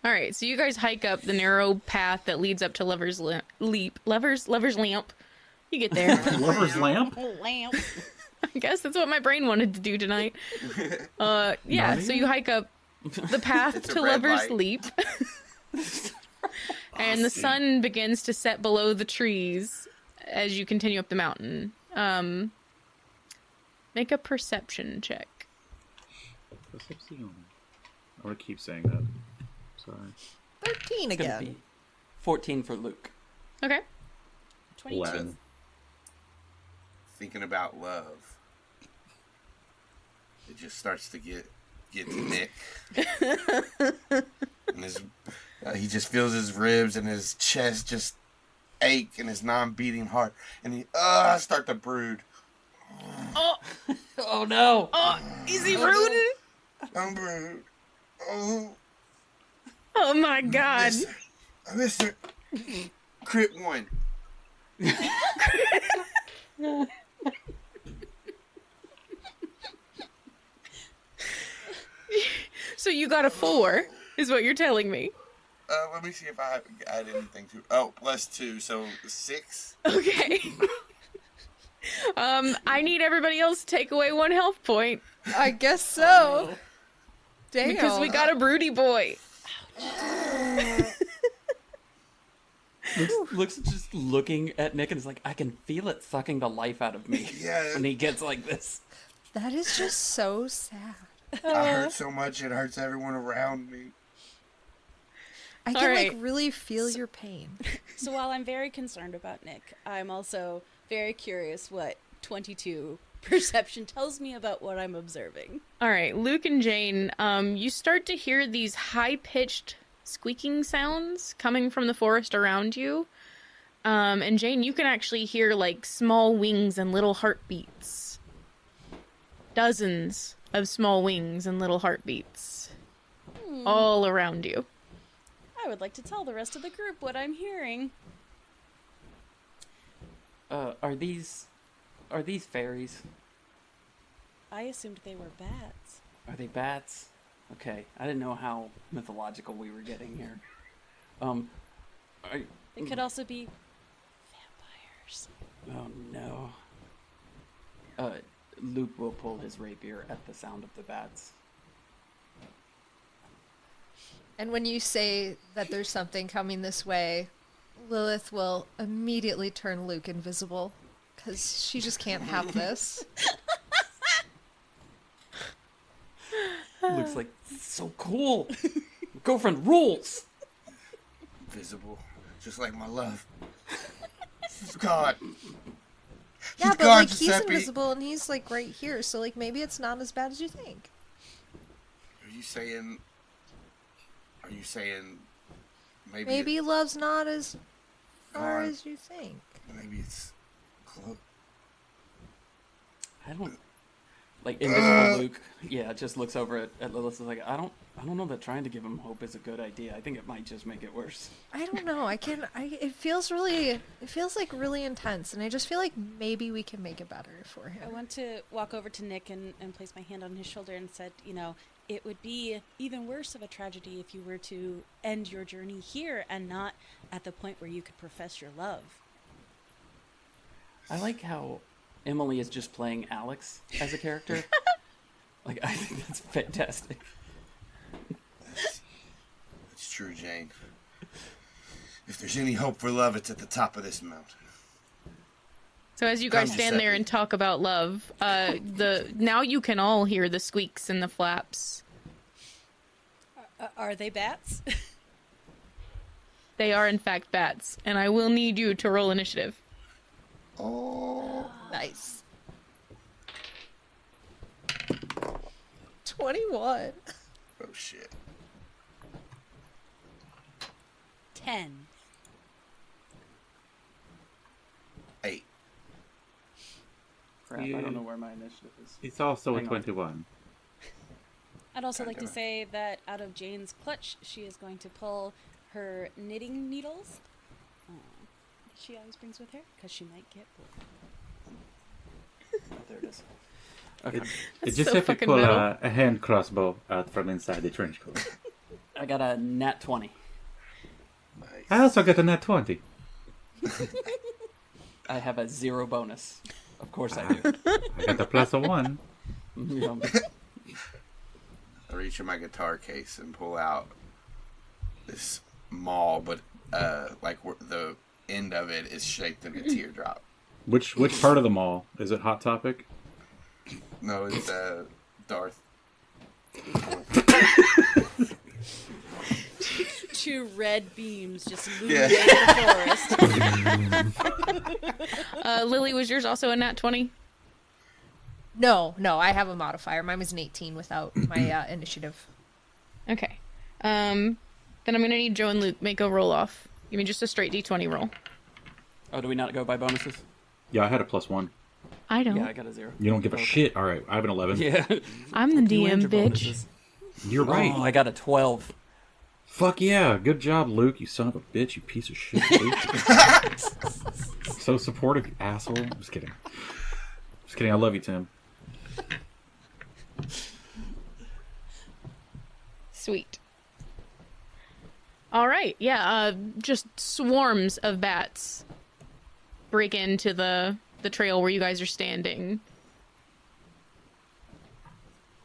All right, so you guys hike up the narrow path that leads up to Lover's Leap. Lover's Lamp. You get there. Lover's lamp? Oh, lamp. I guess that's what my brain wanted to do tonight. Yeah, so you hike up the path It's a to red Lover's light. Leap. And the sun begins to set below the trees as you continue up the mountain. Make a perception check. Perception. I want to keep saying that. Sorry. 13 It's gonna again. be 14 for Luke. Okay. 22. 11. Thinking about love, it just starts to get to Nick. And he just feels his ribs and his chest just ache in his non-beating heart, and he start to brood. Oh, Oh no! oh, is he rooted? I'm brood. Oh, Oh my god. Mister, crit one. So you got a 4, is what you're telling me. Let me see if I add anything to. Oh, +2, so 6. Okay. I need everybody else to take away 1 health point I guess so. Damn. because we got a broody boy. Looks just looking at Nick and is like, I can feel it sucking the life out of me. Yeah. When he gets like this. That is just so sad. I hurt so much it hurts everyone around me. I All can right. like really feel your pain. So while I'm very concerned about Nick, I'm also very curious what 22 perception tells me about what I'm observing. All right, Luke and Jane, you start to hear these high-pitched squeaking sounds coming from the forest around you. And Jane, you can actually hear like small wings and little heartbeats. Dozens of small wings and little heartbeats all around you. I would like to tell the rest of the group what I'm hearing. Are these fairies? I assumed they were bats. Are they bats? Okay, I didn't know how mythological we were getting here. Are, They could also be vampires. oh no. Luke will pull his rapier at the sound of the bats. And when you say that there's something coming this way, Lilith will immediately turn Luke invisible because she just can't have this. Looks like so cool. Girlfriend rules. Visible, just like my love. She's gone. Yeah, She's but gone, like he's Giuseppe. invisible and he's like right here, so like maybe it's not as bad as you think. Are you saying? Maybe? Maybe love's not as far Gone. as you think. Maybe it's close. I don't like invisible Luke. Yeah, just looks over at Lilith and is like, I don't know that trying to give him hope is a good idea. I think it might just make it worse. I don't know. It feels like really intense, and I just feel like maybe we can make it better for I him. want to walk over to Nick and place my hand on his shoulder and said, it would be even worse of a tragedy if you were to end your journey here and not at the point where you could profess your love. I like how Emily is just playing Alex as a character. Like, I think that's fantastic. It's true, Jane. If there's any hope for love, it's at the top of this mountain. So as you guys Come, stand there Giuseppe. and talk about love, now you can all hear the squeaks and the flaps. Are they bats? They are in fact bats, and I will need you to roll initiative. Oh. Nice. 21. Oh shit. 10. 8. Crap, I don't know where my initiative is. It's also Hang a on. 21. I'd also like to Goddamn it. say that out of Jane's clutch, she is going to pull her knitting needles. She always brings with her because she might get bored. Oh, there it is. Okay. That's Just so have to fucking pull metal. a hand crossbow out from inside the trench coat. I got a nat 20. Nice. I also got a nat 20. I have a 0 bonus. Of course I do. I got a plus a 1. Yeah. I reach in my guitar case and pull out this maul, but the end of it is shaped in a teardrop. Which part of the mall? Is it Hot Topic? No, it's Darth. Two red beams just Yeah. illuminate the forest. Lily, was yours also a nat 20? No, I have a modifier. Mine was an 18 without my initiative. Okay. Then I'm gonna need Joe and Luke make a roll off. Give me just a straight d20 roll. Oh, do we not go by bonuses? Yeah, I had a +1. I don't. Yeah, I got a 0. You don't give a Okay. shit. All right, I have an 11. Yeah. I'm the You and DM, your bitch. bonuses. You're right. Oh, I got a 12. Fuck yeah. Good job, Luke. You son of a bitch. You piece of shit. Luke. So supportive, you asshole. I'm just kidding. Just kidding. I love you, Tim. Sweet. All right. Yeah. Just swarms of bats break into the trail where you guys are standing.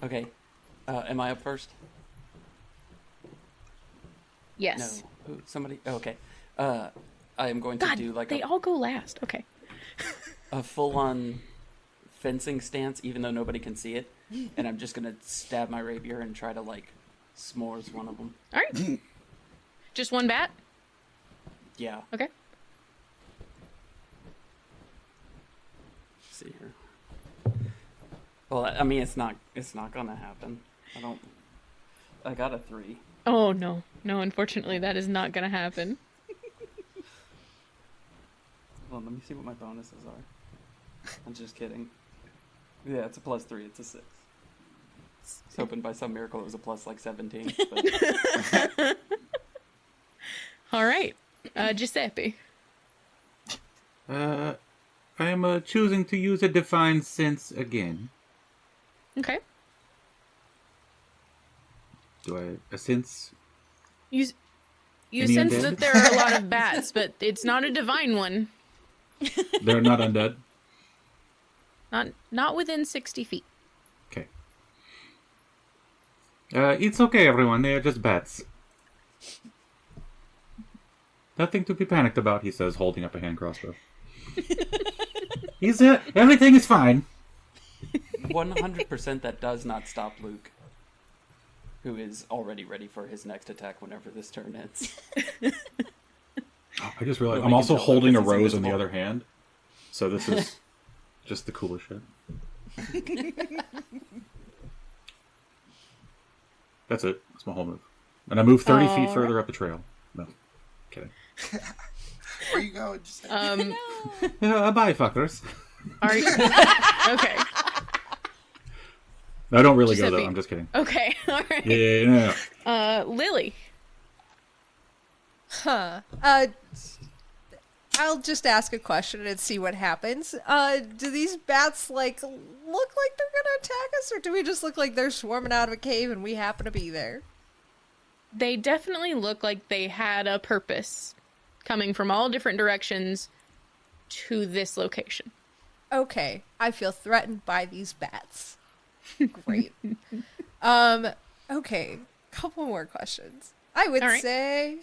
Okay. Am I up first? Yes. No. Ooh, somebody. Oh, okay. I am going to God, do like they all go last. Okay. a full-on fencing stance, even though nobody can see it, and I'm just gonna stab my rapier and try to like s'mores one of them. All right. Just one bat. Yeah. Okay. Let's see here. Well, I mean, it's not gonna happen. I got a 3. Oh no, no. Unfortunately, that is not gonna happen. Hold on, let me see what my bonuses are. I'm just kidding. Yeah, it's a +3. It's a 6. I was hoping by some miracle it was a plus like 17. But... All right, Giuseppe. I am choosing to use a divine sense again. Okay. Do I sense? You Any sense undead? that there are a lot of bats, but it's not a divine one. They're not undead. Not within 60 feet. Okay. It's okay, everyone. They are just bats. Nothing to be panicked about, he says, holding up a hand crossbow. Everything is fine. 100% that does not stop Luke, who is already ready for his next attack whenever this turn ends. I just realized Well, I'm I also can tell holding a because it's rose in the invisible. other hand. So this is just the coolest shit. That's it. That's my whole move. And I move 30 feet further up the trail. No. Kidding. Where you going? Just Bye, fuckers. Are you okay? No, I don't really go, Giuseppe. though. I'm just kidding. Okay. All right. Yeah. Lily. Huh. I'll just ask a question and see what happens. Do these bats, look like they're gonna attack us, or do we just look like they're swarming out of a cave and we happen to be there? They definitely look like they had a purpose, coming from all different directions to this location. Okay, I feel threatened by these bats. Great. Okay, couple more questions. I would All right. say,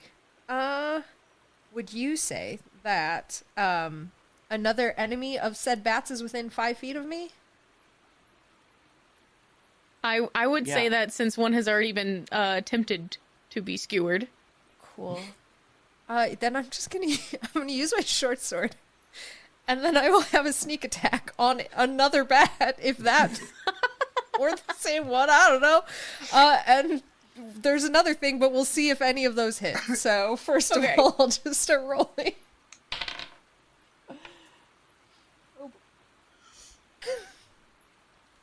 would you say that, another enemy of said bats is within 5 feet of me? I would say Yeah. that since one has already been attempted to be skewered. Cool. Then I'm gonna use my short sword. And then I will have a sneak attack on another bat, if that, or the same one, I don't know. And there's another thing, but we'll see if any of those hit. So first Okay. of all, I'll just start rolling.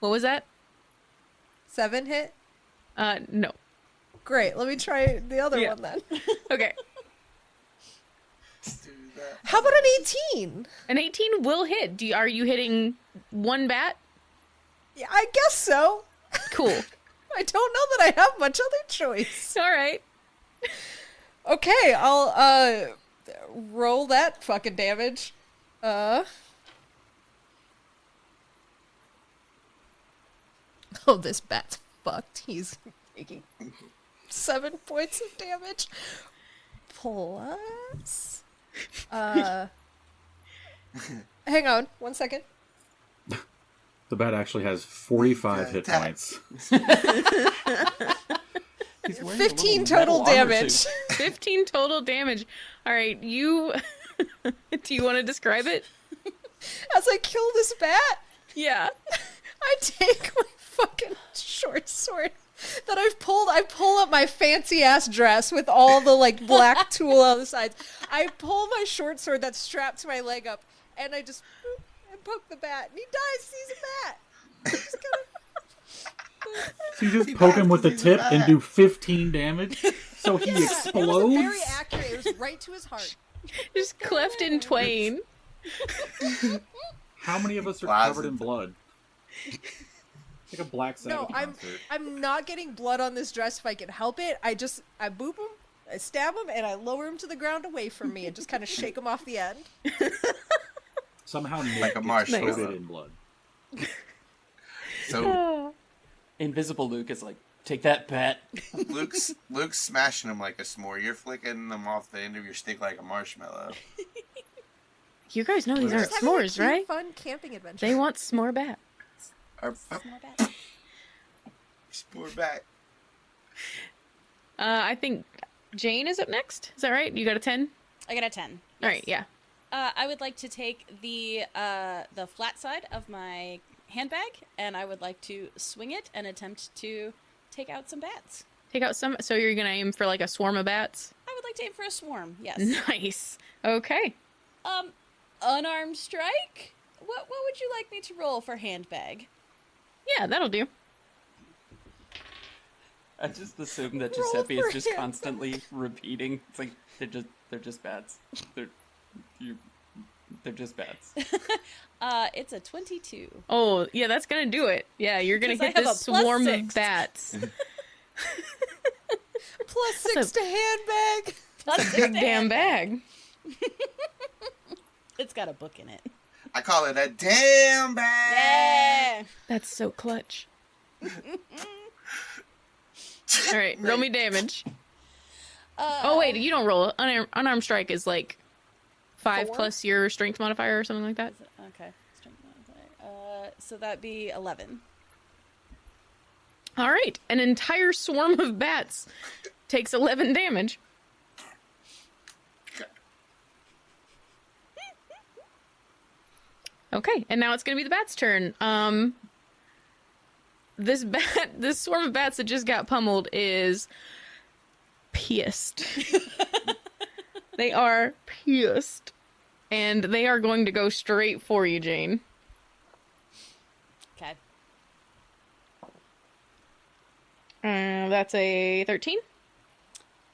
What was that? 7 hit? No. Great, let me try the other Yeah. one then. Okay. do that. How about an 18? An 18 will hit. Are you hitting one bat? Yeah, I guess so. Cool. I don't know that I have much other choice. All right. Okay, I'll roll that fucking damage. Oh, this bat's fucked. He's taking 7 points of damage. Plus hang on 1 second. The bat actually has 45 hit Attack. points. He's wearing a 15 little metal total armor damage. suit. 15 total damage. All right, you... Do you want to describe it? As I kill this bat, Yeah. I take my fucking short sword that I pull up my fancy ass dress with all the like black tulle on the sides. I pull my short sword that's strapped to my leg up, and I just and poke the bat, and he dies. He's a bat. Just So you just poke him with the tip and do 15 damage, so he It was explodes. very accurate. It was right to his heart. Just cleft in twain. How many of us are Plasma. covered in blood? Like a Black Sabbath No, concert. I'm not getting blood on this dress if I can help it. I boop him, I stab him, and I lower him to the ground away from me and just kind of shake him off the end. Somehow Nick Like a gets marshmallow. coated in blood. So Invisible Luke is like, take that, bat. Luke's smashing them like a s'more. You're flicking them off the end of your stick like a marshmallow. You guys know these We're aren't just having a s'mores, cute, right? Fun camping adventure. They want s'more bat. Or, More bad. s'more back. I think Jane is up next. Is that right? You got a 10? I got a 10. All right, yeah. I would like to take the flat side of my handbag, and I would like to swing it and attempt to take out some bats. Take out some. So you're gonna aim for like a swarm of bats. I would like to aim for a swarm. Yes. Nice. Okay. Unarmed strike. What would you like me to roll for handbag? Yeah, that'll do. I just assume that Roll Giuseppe for is just him. constantly repeating. It's like they're just bats. They're just bats. It's a 22. Oh, yeah, that's gonna do it. Yeah, you're gonna 'Cause I hit have this a plus swarm 6. of bats. Plus 6 to handbag. Plus Big damn bag. It's got a book in it. I call it a damn bag. Yeah. That's so clutch. All right, roll me damage. Oh wait, you don't roll. Unarmed strike is like 5 4? plus your strength modifier or something like that. Okay. Strength modifier. So that'd be 11. All right, an entire swarm of bats takes 11 damage. Okay, and now it's gonna be the bat's turn. This swarm of bats that just got pummeled is pissed. They are pissed, and they are going to go straight for you, Jane. Okay. That's a 13.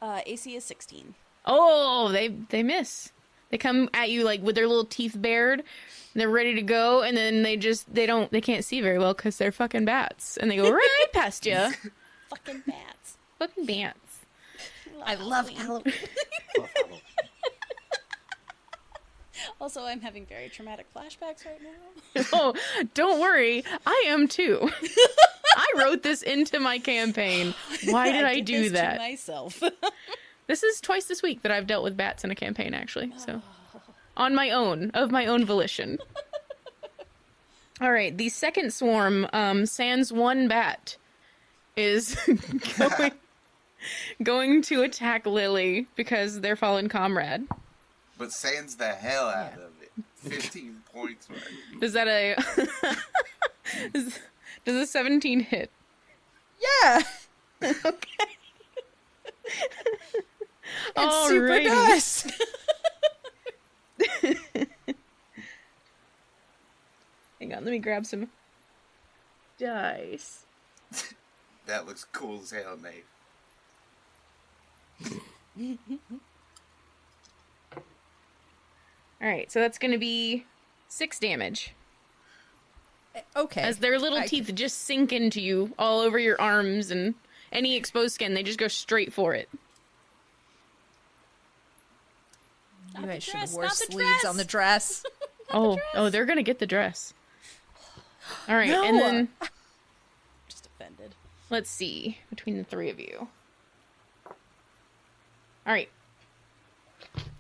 AC is 16. Oh, they miss. They come at you like with their little teeth bared. And they're ready to go, and then they can't see very well because they're fucking bats, and they go right past you. Fucking bats. Fucking bats. I love Halloween. Also, I'm having very traumatic flashbacks right now. Oh, don't worry, I am too. I wrote this into my campaign. Why did I do this that? to myself? This is twice this week that I've dealt with bats in a campaign, actually. So, on my own, of my own volition. All right, the second swarm, sans one bat, is going to attack Lily because they're fallen comrade. But sands the hell out of it. 15 points worth. Does that does a 17 hit? Yeah. Okay. It super Alrighty. does. Hang on, let me grab some dice. That looks cool as hell, Nate. Alright, so that's going to be 6 damage. Okay. As their little I teeth just sink into you all over your arms and any exposed skin, they just go straight for it. You the guys should have dress, wore not the sleeves dress. on the dress. Oh, they're going to get the dress. Alright, No. and then Just offended. let's see between the three of you. Alright.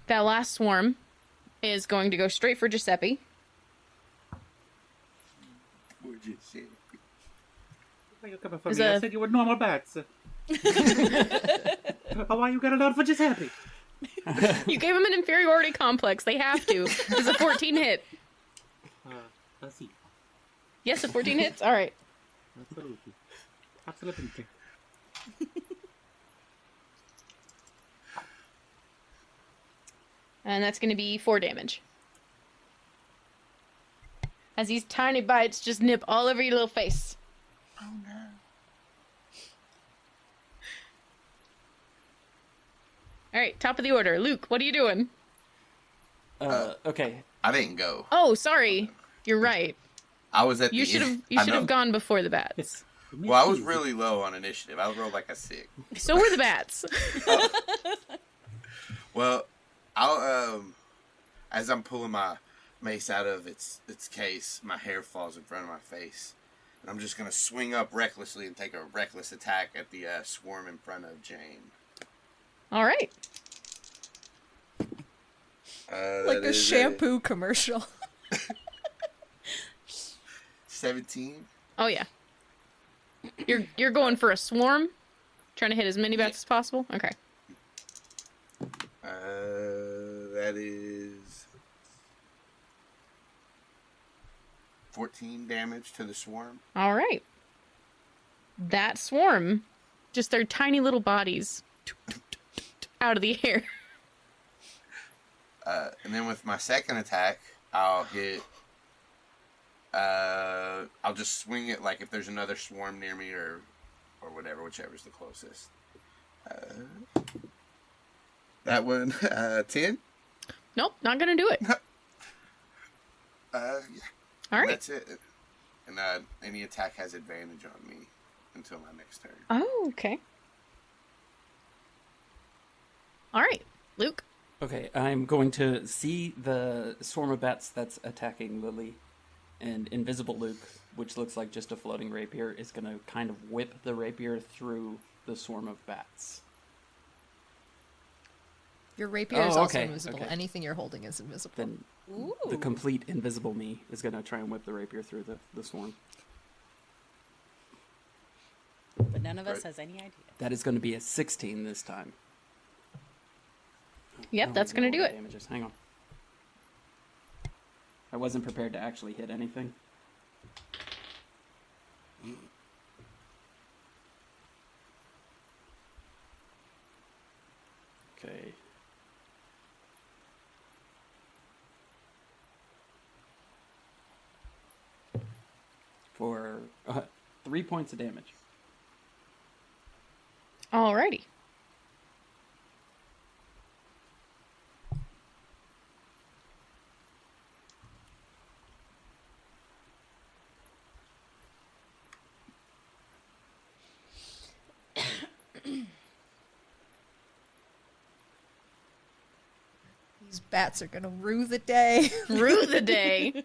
That last swarm is going to go straight for Giuseppe. What'd you say? Why you coming for Is me? I a- said you were normal bats. Why you got a lot for just happy? You gave them an inferiority complex. They have to. It's a 14 hit. Let's see. Yes, a 14 hits? Alright. Absolutely. Absolutely. And that's going to be 4 damage. As these tiny bites just nip all over your little face. Oh no. Alright, top of the order. Luke, what are you doing? Okay. I didn't go. Oh, sorry. You're right. I was at You the should end. have I know. gone before the bats. Well, I was really low on initiative. I rolled like a 6. So were the bats. Well, I'll as I'm pulling my mace out of its case, my hair falls in front of my face, and I'm just gonna swing up recklessly and take a reckless attack at the swarm in front of Jane. All right. Like a shampoo commercial. 17. Oh yeah. You're going for a swarm, trying to hit as many bats as possible. Okay. That is 14 damage to the swarm. All right. That swarm, just their tiny little bodies, out of the air. And then with my second attack, I'll hit. I'll just swing it like if there's another swarm near me or whatever, whichever's the closest. That one, 10. Nope, not gonna do it. Yeah. All right. That's it. And any attack has advantage on me until my next turn. Oh, okay. All right, Luke. Okay, I'm going to see the swarm of bats that's attacking Lily, and Invisible Luke, which looks like just a floating rapier, is going to kind of whip the rapier through the swarm of bats. Your rapier is also okay, invisible. okay. Anything you're holding is invisible. Then Ooh. the complete invisible me is going to try and whip the rapier through the swarm. But none of us Right. has any idea. That is going to be a 16 this time. Yep, Oh, that's gonna roll do the it. Damages. Hang on. I wasn't prepared to actually hit anything. Okay. For 3 points of damage. Alrighty. These bats are gonna rue the day. Rue the day.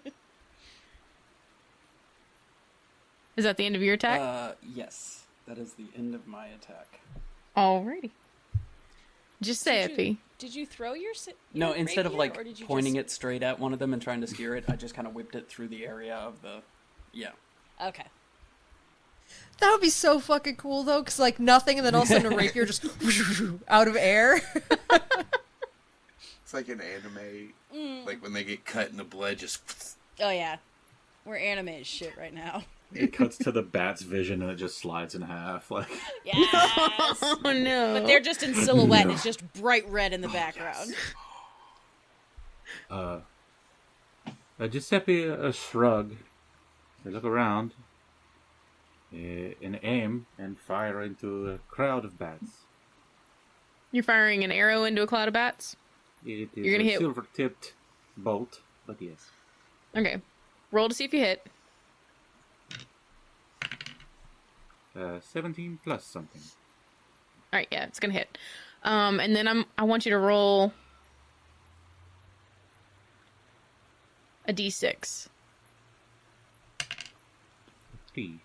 Is that the end of your attack? Yes. That is the end of my attack. Alrighty. Just say it, Did P. Did you throw your No, instead of rapier, like or did you pointing it straight at one of them and trying to skewer it, I just kind of whipped it through the area of the... Yeah. Okay. That would be so fucking cool though, because like nothing, and then all of a sudden a rapier just out of air. It's like an anime, like when they get cut and the blood just. Oh yeah, we're anime as shit right now. It cuts to the bat's vision and it just slides in half. Like, Yes. Oh no. But they're just in silhouette. And it's just bright red in the background. Giuseppe shrug. They look around, and aim and fire into a crowd of bats. You're firing an arrow into a cloud of bats? It is You're gonna a hit- silver-tipped bolt, but yes. Okay. Roll to see if you hit. 17 plus something. Alright, yeah, it's gonna hit. And then I want you to roll a d6. 3.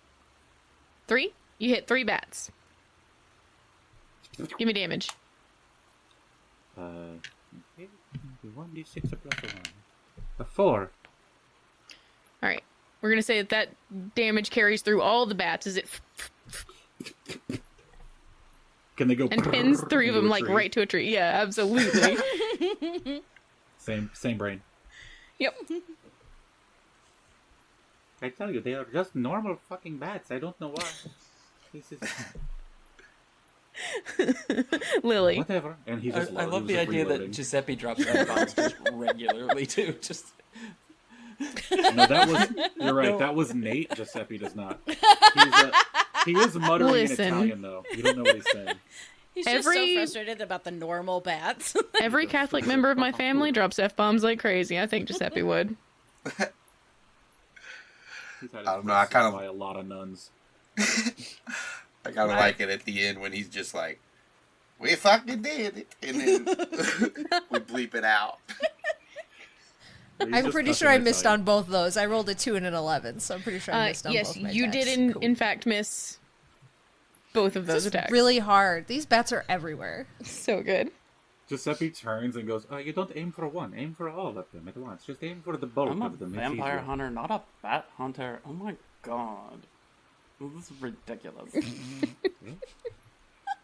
3? You hit 3 bats. Give me damage. Okay. 1d6 plus a 1. A 4. Alright. We're gonna say that damage carries through all the bats as it Can they go and pins 3 of into them a like tree? right to a tree. Yeah, absolutely. Same brain. Yep. I tell you, they are just normal fucking bats. I don't know why. This is Lily. Whatever. And he just I love the idea that Giuseppe drops F-bombs just regularly, too. Just... No, you're right, that was Nate. Giuseppe does not. He is muttering in Italian, though. You don't know what he's saying. He's just so frustrated about the normal bats. Every Catholic member of my family drops F-bombs like crazy. I think Giuseppe would. I don't know, I kind of... by a lot of nuns. I kind of like it at the end when he's just like, we fucking did it. And then we bleep it out. I'm pretty sure I missed on both those. I rolled a 2 and an 11, so I'm pretty sure I missed on both my Yes, you attacks. did in fact miss both of those This is attacks. really hard. These bats are everywhere. So good. Giuseppe turns and goes, you don't aim for one. Aim for all of them at once. Just aim for the bulk I'm a of them. It's vampire easier." hunter, not a bat hunter. Oh my god. This is ridiculous.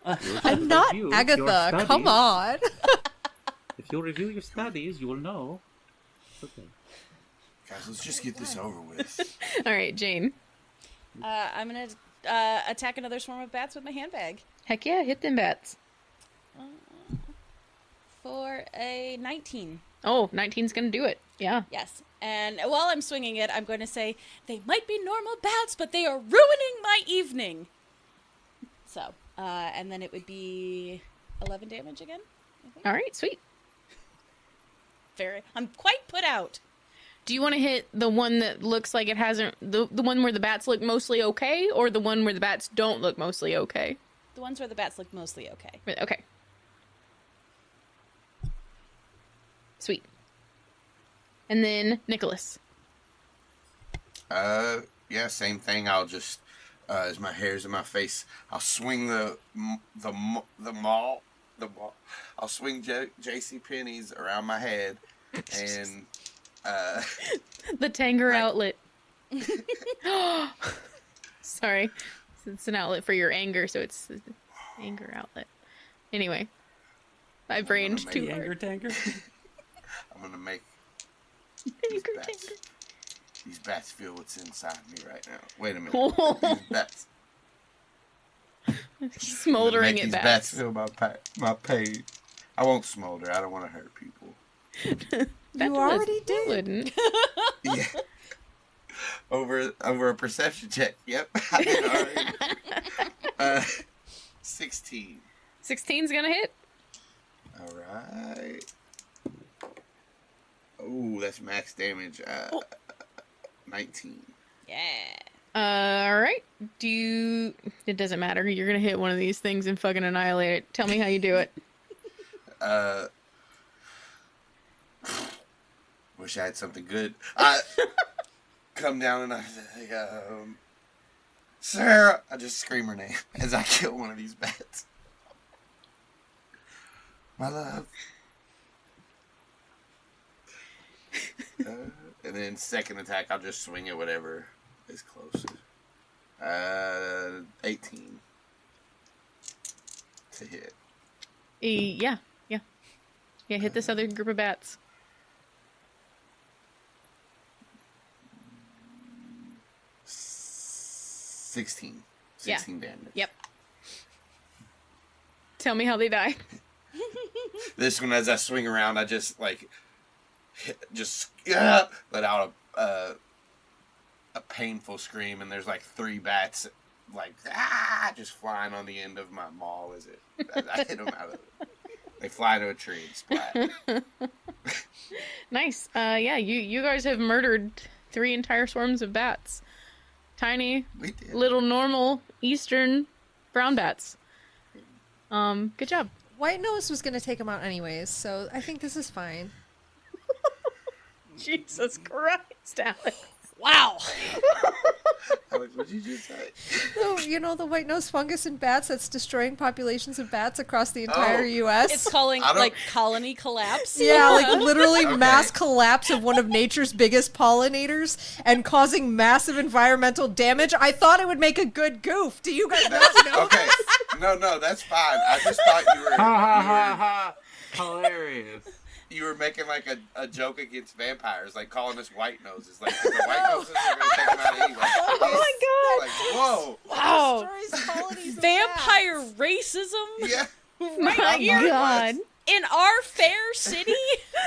I'm not Review Agatha. your Come studies. on. If you review your studies, you will know. Okay. Guys, let's just get this over with. All right, Jane. I'm going to attack another swarm of bats with my handbag. Heck yeah, hit them bats. For a 19. Oh, 19's gonna do it. Yeah. Yes. And while I'm swinging it, I'm going to say, they might be normal bats, but they are ruining my evening. So, and then it would be 11 damage again, I think. All right, sweet. I'm quite put out. Do you want to hit the one that looks like it hasn't... The one where the bats look mostly okay, or the one where the bats don't look mostly okay? The ones where the bats look mostly okay. Okay. Sweet. And then Nicholas. Yeah, same thing. I'll just, as my hair's in my face, I'll swing the mall. I'll swing J.C. Penney's around my head, and The Tanger outlet. Sorry. It's an outlet for your anger, so it's an anger outlet. Anyway. I brained too The anger hard. tanker. I'm gonna make Anger these bats feel what's inside me right now. Wait a minute. tanger. These bats. Smoldering make at these bats. feel my pain. I won't smolder. I don't want to hurt people. You already did. Wouldn't. Yeah. Over a perception check. Yep. I did already. 16. 16's gonna hit. All right. Oh, that's max damage. 19. Yeah. All right. It doesn't matter. You're gonna hit one of these things and fucking annihilate it. Tell me how you do it. Wish I had something good. I come down and I say, Sarah. I just scream her name as I kill one of these bats. My love. And then second attack, I'll just swing at whatever is closest. 18 to hit. Yeah. Hit this other group of bats. 16 Yeah. damage. Yep. Tell me how they die. This one, as I swing around, I just let out a painful scream, and there's like 3 bats just flying on the end of my maul as I hit them out of it. They fly to a tree and splat. Nice. Yeah, you guys have murdered 3 entire swarms of bats. Tiny, We did. little, normal, eastern brown bats. Good job. White Nose was going to take him out anyways, so I think this is fine. Jesus Christ, Alex. Wow. Alex, what'd you just say? So, you know the white nose fungus in bats that's destroying populations of bats across the entire U.S.? It's calling, I don't- like, colony collapse. Yeah, like literally Okay. mass collapse of one of nature's biggest pollinators and causing massive environmental damage. I thought it would make a good goof. Do you guys not know? Okay. No, that's fine. I just thought you were. Ha ha ha ha! Hilarious. you were making like a joke against vampires, like calling us white noses. Like the white noses are going to take them out anyway. Oh Like, whoa. Wow. Destroys colonies of Vampire bats. racism Yeah. My God. in our fair city?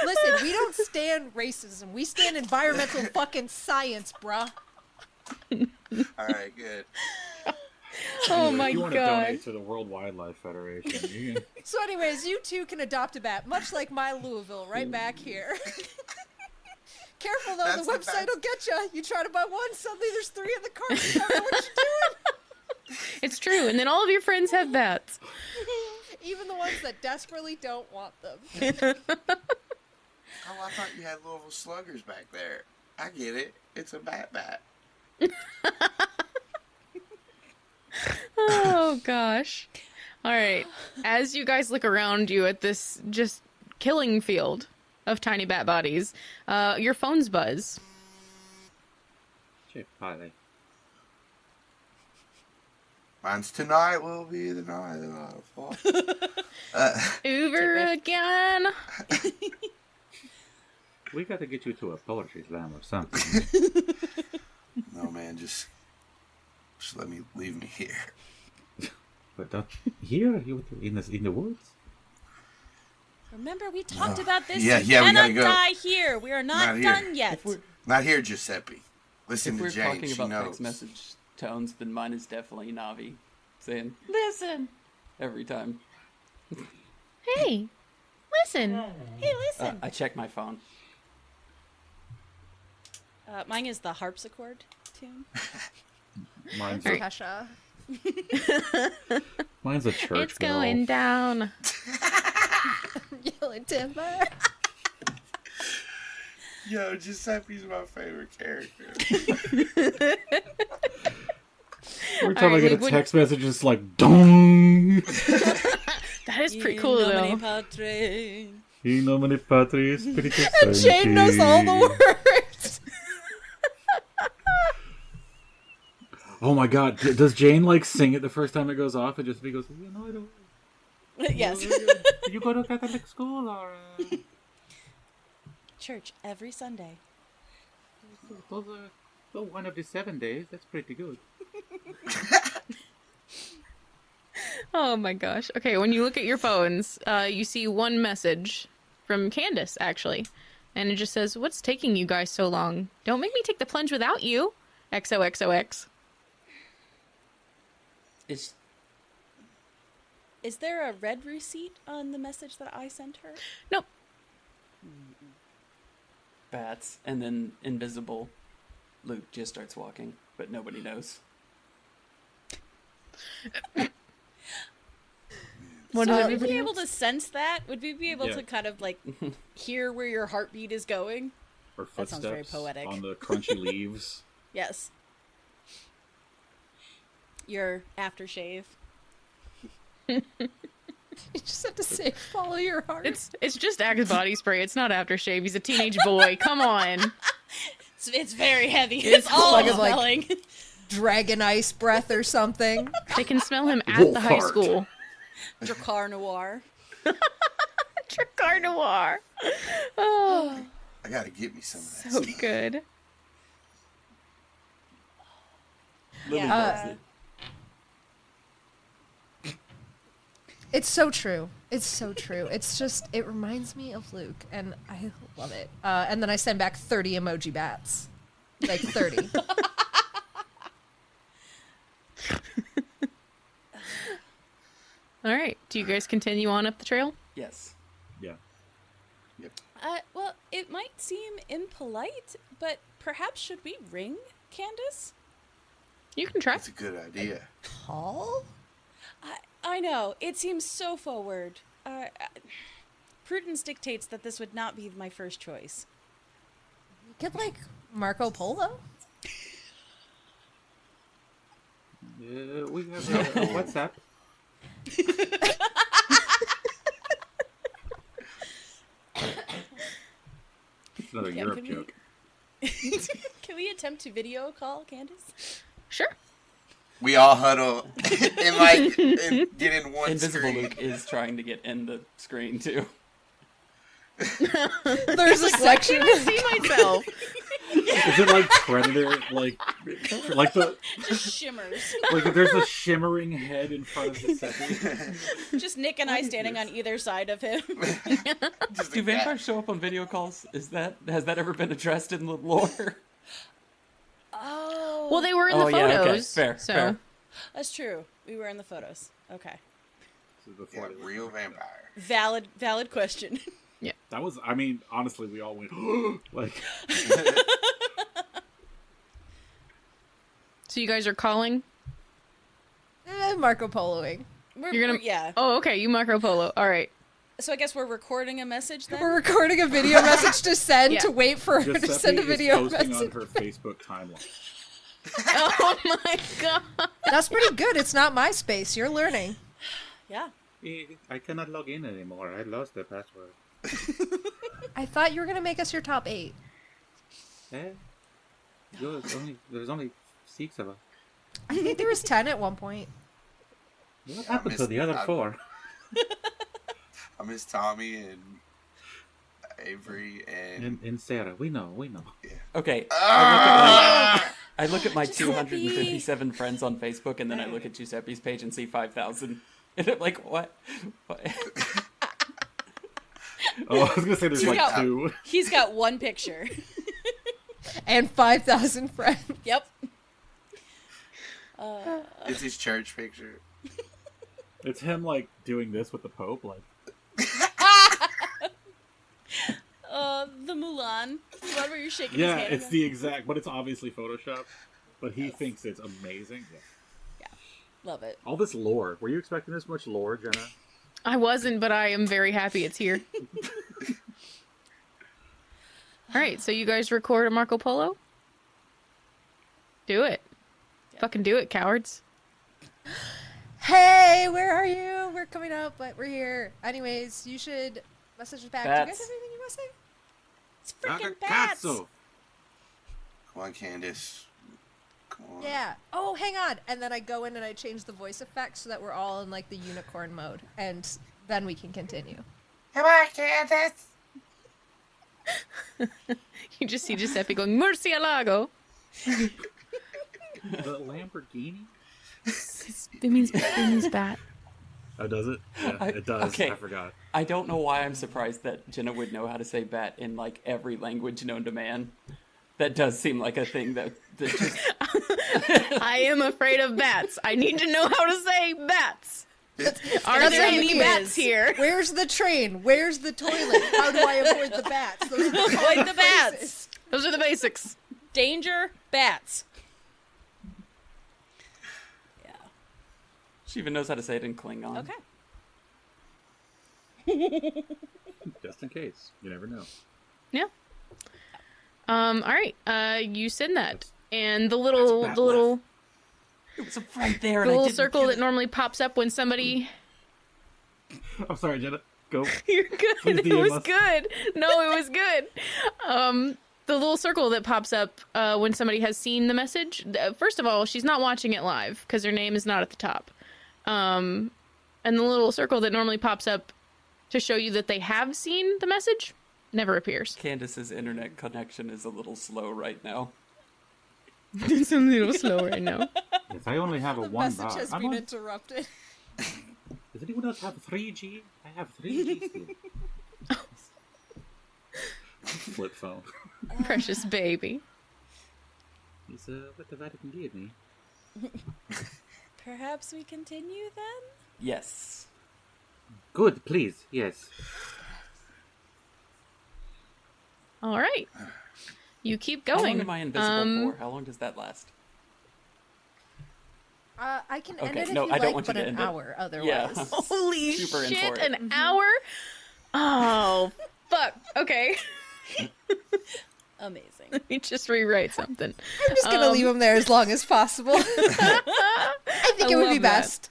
Listen, we don't stand racism. We stand environmental fucking science, bruh. All right, good. Oh my if you want to God. donate to the World Wildlife Federation, you can... So anyways, you two can adopt a bat, much like my Louisville, right back here. Careful though, That's the the website best. will get you. You try to buy one, suddenly there's 3 in the cart. You don't know what you're It's true. And then all of your friends have bats. doing. Even the ones that desperately don't want them. Oh, I thought you had Louisville Sluggers back there. I get it. It's a bat. Oh gosh. All right. As you guys look around you at this just killing field of tiny bat bodies, your phones buzz. kjpargeter. Mine's tonight will be the night that I fall. Over again. We got to get you to a poetry slam or something. No, man, just leave me here. But here, you in the woods. Remember, we talked about this. Yeah, you yeah, we cannot gotta go. die here. We are not, Not here. done yet. Not here, Giuseppe. Listen If to we're Jane. talking She about knows. text message tones, then mine is definitely Navi saying, "Listen," every time. Hey, listen. Hey, listen. I check my phone. Mine is the harpsichord tune. Mine's All a, right. Kesha. mine's a church It's bell. going down. Yelling timber. Yo, Giuseppe's my favorite character. Every time I Alright, get a Luke, text message, it's like, dong! That is pretty cool though. Patri. In nomine Patris, Spiritus And Jane knows all the words. Oh my god, does Jane like sing it the first time it goes off? And just he goes, you know, I don't. Yes. You go to Catholic school or? Church every Sunday. Those are one of the 7 days. That's pretty good. Oh my gosh. Okay, when you look at your phones, you see one message from Candace, actually. And it just says, "What's taking you guys so long? Don't make me take the plunge without you. XOXOX." It's Is there a red receipt on the message that I sent her? Nope. bats, and then invisible Luke just starts walking, but nobody knows. What So does would we everybody be able else? to sense that? Would we be able Yeah. to kind of like hear where your heartbeat is going? Or That sounds very footsteps poetic. on the crunchy leaves. Yes. Your aftershave. You just have to say, follow your heart. It's just Axe body spray. It's not aftershave. He's a teenage boy. Come on. It's very heavy. It's It's all like it's like- smelling. Dragon ice breath or something. They can smell him at the high Wolfheart. school. Dracar Noir. Dracar Noir. Oh, I gotta get me some of that. so stuff. good. Lily Yeah. loves it. It's so true. It's so true. It's just, it reminds me of Luke, and I love it. And then I send back 30 emoji bats. Like 30. All right. Do you guys continue on up the trail? Yes. Yeah. Well, it might seem impolite, but perhaps should we ring Candace? You can try. That's a good idea. Paul? I know. It seems so forward. Prudence dictates that this would not be my first choice. Get like Marco Polo? We have a WhatsApp. It's another Yeah, Europe can we- joke. Can we attempt to video call Candace? Sure. We all huddle and get in one Invisible screen. Luke is trying to get in the screen too. There's a section. I see myself. Is it like Predator? Like the Just shimmers. like there's a shimmering head in front of Giuseppe. Just Nick and I standing on either side of him. Do vampires show up on video calls? Has that ever been addressed in the lore? Oh. Well, they were in the Yeah, okay. photos. Fair, so. fair. That's true. We were in the photos. Okay. This is Yeah, before they were- real vampire. Valid question. That was, I mean, honestly, we all went like. So you guys are calling? Marco Poloing. You're gonna. Yeah. Oh, okay. You Marco Polo. All right. So I guess we're recording a message then? We're recording a video message to send Yeah. to wait for her to Giuseppe send a video is posting message. on her Facebook timeline. Oh my god. That's pretty good. It's not MySpace. You're learning. Yeah. I cannot log in anymore. I lost the password. I thought you were gonna make us your top 8. There's only 6 of us. I think there was 10 at one point. What happened to the other 4? I miss Tommy and Avery and Sarah. We know. Okay. I look at my 257 friends on Facebook, and then I look at Giuseppe's page and see 5,000. And I'm like, what? Oh, I was gonna say there's like got- 2. He's got one picture. And 5,000 friends. Yep. it's his church picture. It's him like doing this with the Pope, like. The Mulan. The one where you're shaking Yeah, his hand. it's the exact, but it's obviously Photoshop. But he thinks it's amazing. Yeah. Love it. All this lore. Were you expecting this much lore, Jenna? I wasn't, but I am very happy it's here. All right, so you guys record a Marco Polo? Do it. Yeah. Fucking do it, cowards. Hey, where are you? We're coming up, but we're here. Anyways, you should message us back. Do you guys Bats. Oh, have anything you want to say? It's freaking bats. Ragazzo! Come on, Candace. Come on. Yeah. Oh, hang on. And then I go in and I change the voice effects so that we're all in like the unicorn mode, and then we can continue. Come on, Candace. You just see Giuseppe going, Murcielago. The Lamborghini? It means bat. Oh, does it? Yeah, it does. Okay. I forgot. I don't know why I'm surprised that Jenna would know how to say bat in like every language known to man. That does seem like a thing that just... I am afraid of bats. I need to know how to say bats. Are That's there on the any quiz. bats here? Where's the train? Where's the toilet? How do I avoid the bats? Those are the Avoid the bats. phrases. Those are the basics. Danger, bats. Yeah. She even knows how to say it in Klingon. Okay. Just in case. You never know. Yeah. All right. You send that, and the little That's the little It was right there, the and I little didn't circle get that it. normally pops up when somebody. I'm sorry, Jenna. Go. You're good. Please It DM was us. good. No, it was good. The little circle that pops up when somebody has seen the message. First of all, she's not watching it live because her name is not at the top. And the little circle that normally pops up to show you that they have seen the message never appears. Candace's internet connection is a little slow right now. It's a little slow right now. Yes, I only have a The 1 message bar. has I'm been on... interrupted. Does anyone else have 3G? I have 3G still. Flip phone. Precious baby. It's what the Vatican gave me. Perhaps we continue then? Yes. Good, please. Yes. All right. You keep How long going. am I invisible for? How long does that last? I can end Okay, it if no, you I don't like, want you but to an end it. hour otherwise. Yeah. Holy Super in shit, for it. an hour? Oh, fuck. Okay. Amazing. Let me just rewrite something. I'm just gonna leave them there as long as possible. I think I it would be love that. best.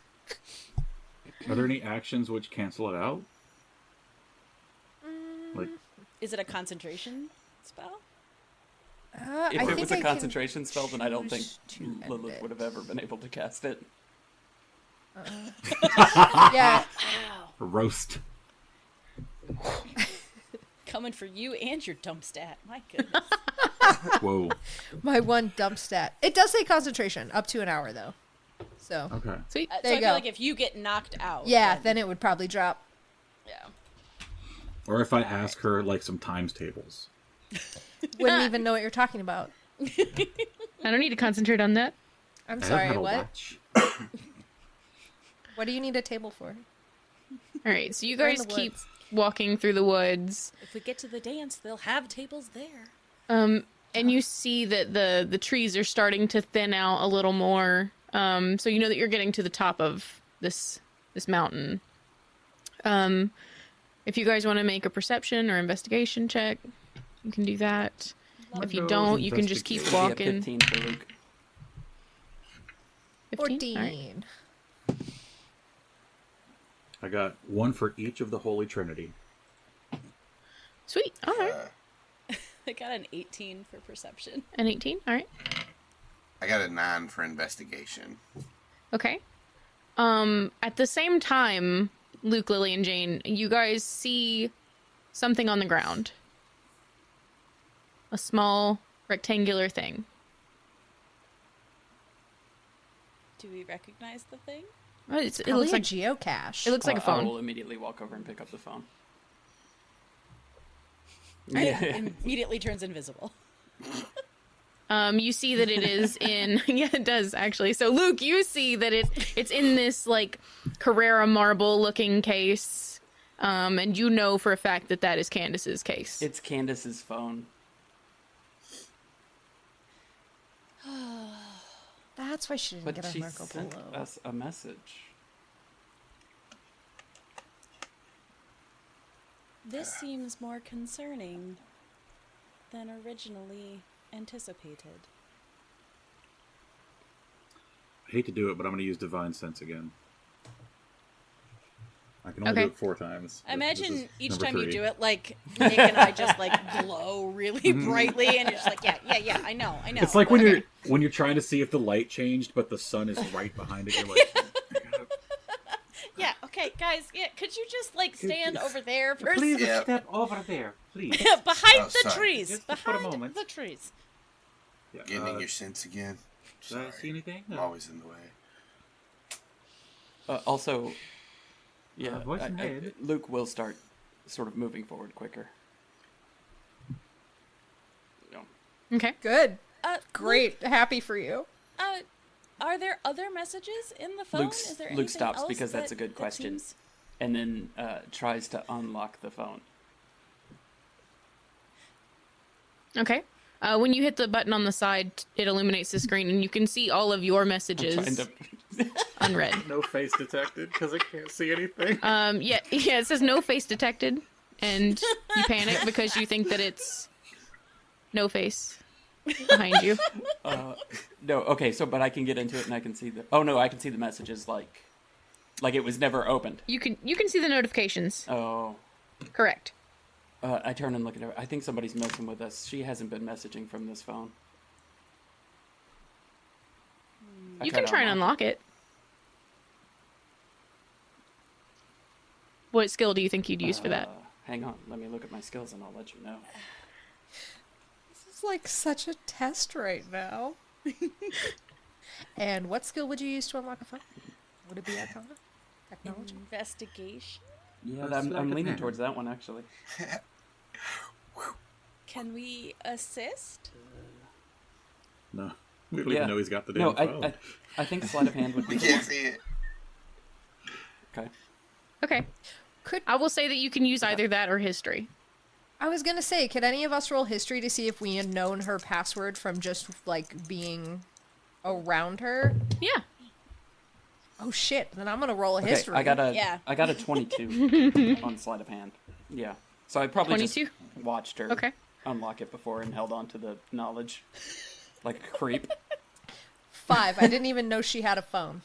Are there any actions which cancel it out? Like, Is it a concentration spell? I If it think was I a can concentration spell, then I don't think choose to end Lilith it. would have ever been able to cast it. Yeah, roast. Coming for you and your dump stat. My goodness. Whoa. My one dump stat. It does say concentration, up to an hour, though. So, Okay. Sweet. There So you I go. feel like if you get knocked out. yeah, then it would probably drop. Yeah. Or if I ask her like some times tables. Wouldn't even know what you're talking about. I don't need to concentrate on that. I'm I don't sorry, have a what? watch. What do you need a table for? All right, so you We're in guys the keep woods. walking through the woods. If we get to the dance, they'll have tables there. And you see that the trees are starting to thin out a little more. So you know that you're getting to the top of this mountain. If you guys want to make a perception or investigation check, you can do that. If you don't, you can just keep Yeah, walking. 15 for Luke. 15? All right. 14. I got one for each of the Holy Trinity. Sweet. All right. I got an 18 for perception. An 18. All right. I got a 9 for investigation. Okay. At the same time, Luke, Lily, and Jane, you guys see something on the ground. A small rectangular thing. Do we recognize the thing? Oh, it Probably looks a like geocache. it looks like a I phone. will immediately walk over and pick up the phone. It immediately turns invisible. You see that it is in yeah, it does actually. So Luke, you see that it's in this like Carrera marble looking case. And you know for a fact that is Candace's case. It's Candace's phone. That's why she didn't But get on she Marco sent Polo. us a message. This seems more concerning than originally anticipated. I hate to do it, but I'm going to use Divine Sense again. I can only Okay. do it 4 times. I imagine each number time you 3. do it, like, Nick and I just, like, glow really brightly, and you're just like, yeah, I know. It's like when you're trying to see if the light changed, but the sun is right behind it. You're like, Yeah, okay, guys, could you just, like, stand over there for a please Yeah. step over there, please. behind Oh, the sorry. trees. Just for a Behind moment. the trees. Yeah, Getting in your sense again. did I see anything? I'm No. always in the way. Also, yeah, voice in head. Luke will start sort of moving forward quicker. No. Okay. Good. Great. Great. Happy for you. Are there other messages in the phone? Is there Luke anything stops else because that's a good that question, seems- and then tries to unlock the phone. Okay. When you hit the button on the side, it illuminates the screen, and you can see all of your Trying messages to- unread. No face detected because I can't see anything. Yeah, it says no face detected, and you panic because you think that it's no face behind you. No, okay, but I can get into it and I can see the. Oh no, I can see the messages like it was never opened. You can see the notifications. Oh, Correct. I turn and look at her. I think somebody's messing with us. She hasn't been messaging from this phone. I You can to try and unlock it. What skill do you think you'd use for that? Hang on, let me look at my skills and I'll let you know. This is like such a test right now. And what skill would you use to unlock a phone? Would it be Arcana? Technology? Investigation? Yeah, That's I'm like a leaning pen. towards that one actually. Can we assist? No. We don't Yeah. even know he's got the damn No, phone. I think sleight of hand would be We the can't one. see it. Okay. Okay. I will say that you can use either that or history. I was gonna say, could any of us roll history to see if we had known her password from just like being around her? Yeah. Oh shit! Then I'm gonna roll a Okay, history. I got Yeah. a 22 on sleight of hand. Yeah. So I probably 22? just watched her Okay. unlock it before and held on to the knowledge like a creep. 5. I didn't even know she had a phone.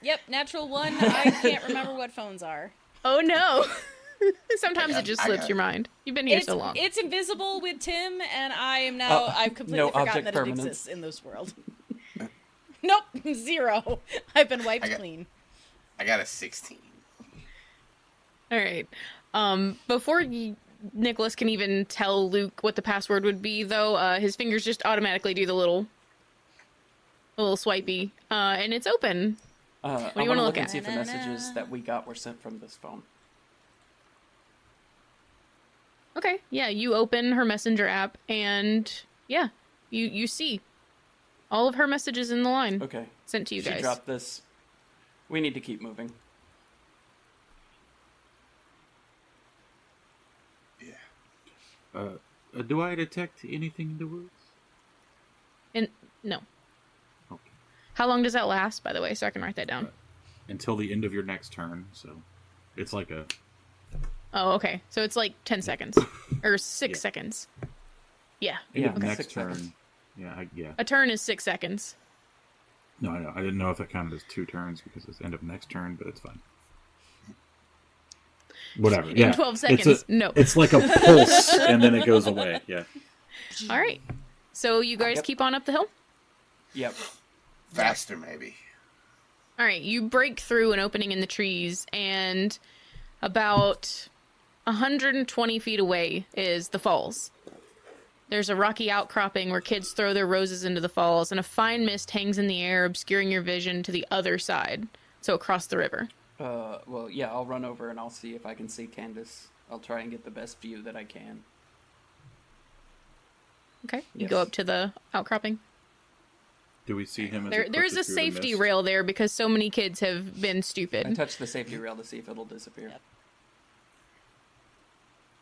Yep, natural 1. I can't remember what phones are. Oh no. Sometimes I it just got- slips your mind. You've been here so long. It's invisible with Tim, and I am now. I've completely no forgotten object that permanence. it exists in this world. Nope, 0. I've been wiped I got- clean. I got a 16. All right. Before Nicholas can even tell Luke what the password would be, though, his fingers just automatically do the little swipey, and it's open. What do you want to look and at? see if the messages that we got were sent from this phone. Okay, yeah, you open her messenger app, and yeah, you see all of her messages in the line. Okay. Sent to you She guys. dropped this. We need to keep moving. Yeah. Do I detect anything in the woods? And no. Okay. How long does that last, by the way, so I can write that down? Until the end of your next turn, so it's like a... Oh, okay. So it's like 10 seconds. Or 6 seconds. Yeah. Yeah, End of next 6 turn. seconds. Yeah. A turn is 6 seconds. No, I know. I didn't know if that counted as 2 turns because it's end of next turn, but it's fine. Whatever. In Yeah. 12 seconds. No. It's like a pulse, and then it goes away. Yeah. All right. So you guys keep on up the hill? Yep. Faster, maybe. All right. You break through an opening in the trees, and about 120 feet away is the falls. There's a rocky outcropping where kids throw their roses into the falls, and a fine mist hangs in the air, obscuring your vision to the other side, so across the river. Well, yeah, I'll run over and I'll see if I can see Candace. I'll try and get the best view that I can. Okay. You Yes. go up to the outcropping. Do we see him? As There's a safety rail there because so many kids have been I stupid. touched the safety rail to see if it'll disappear. Yep.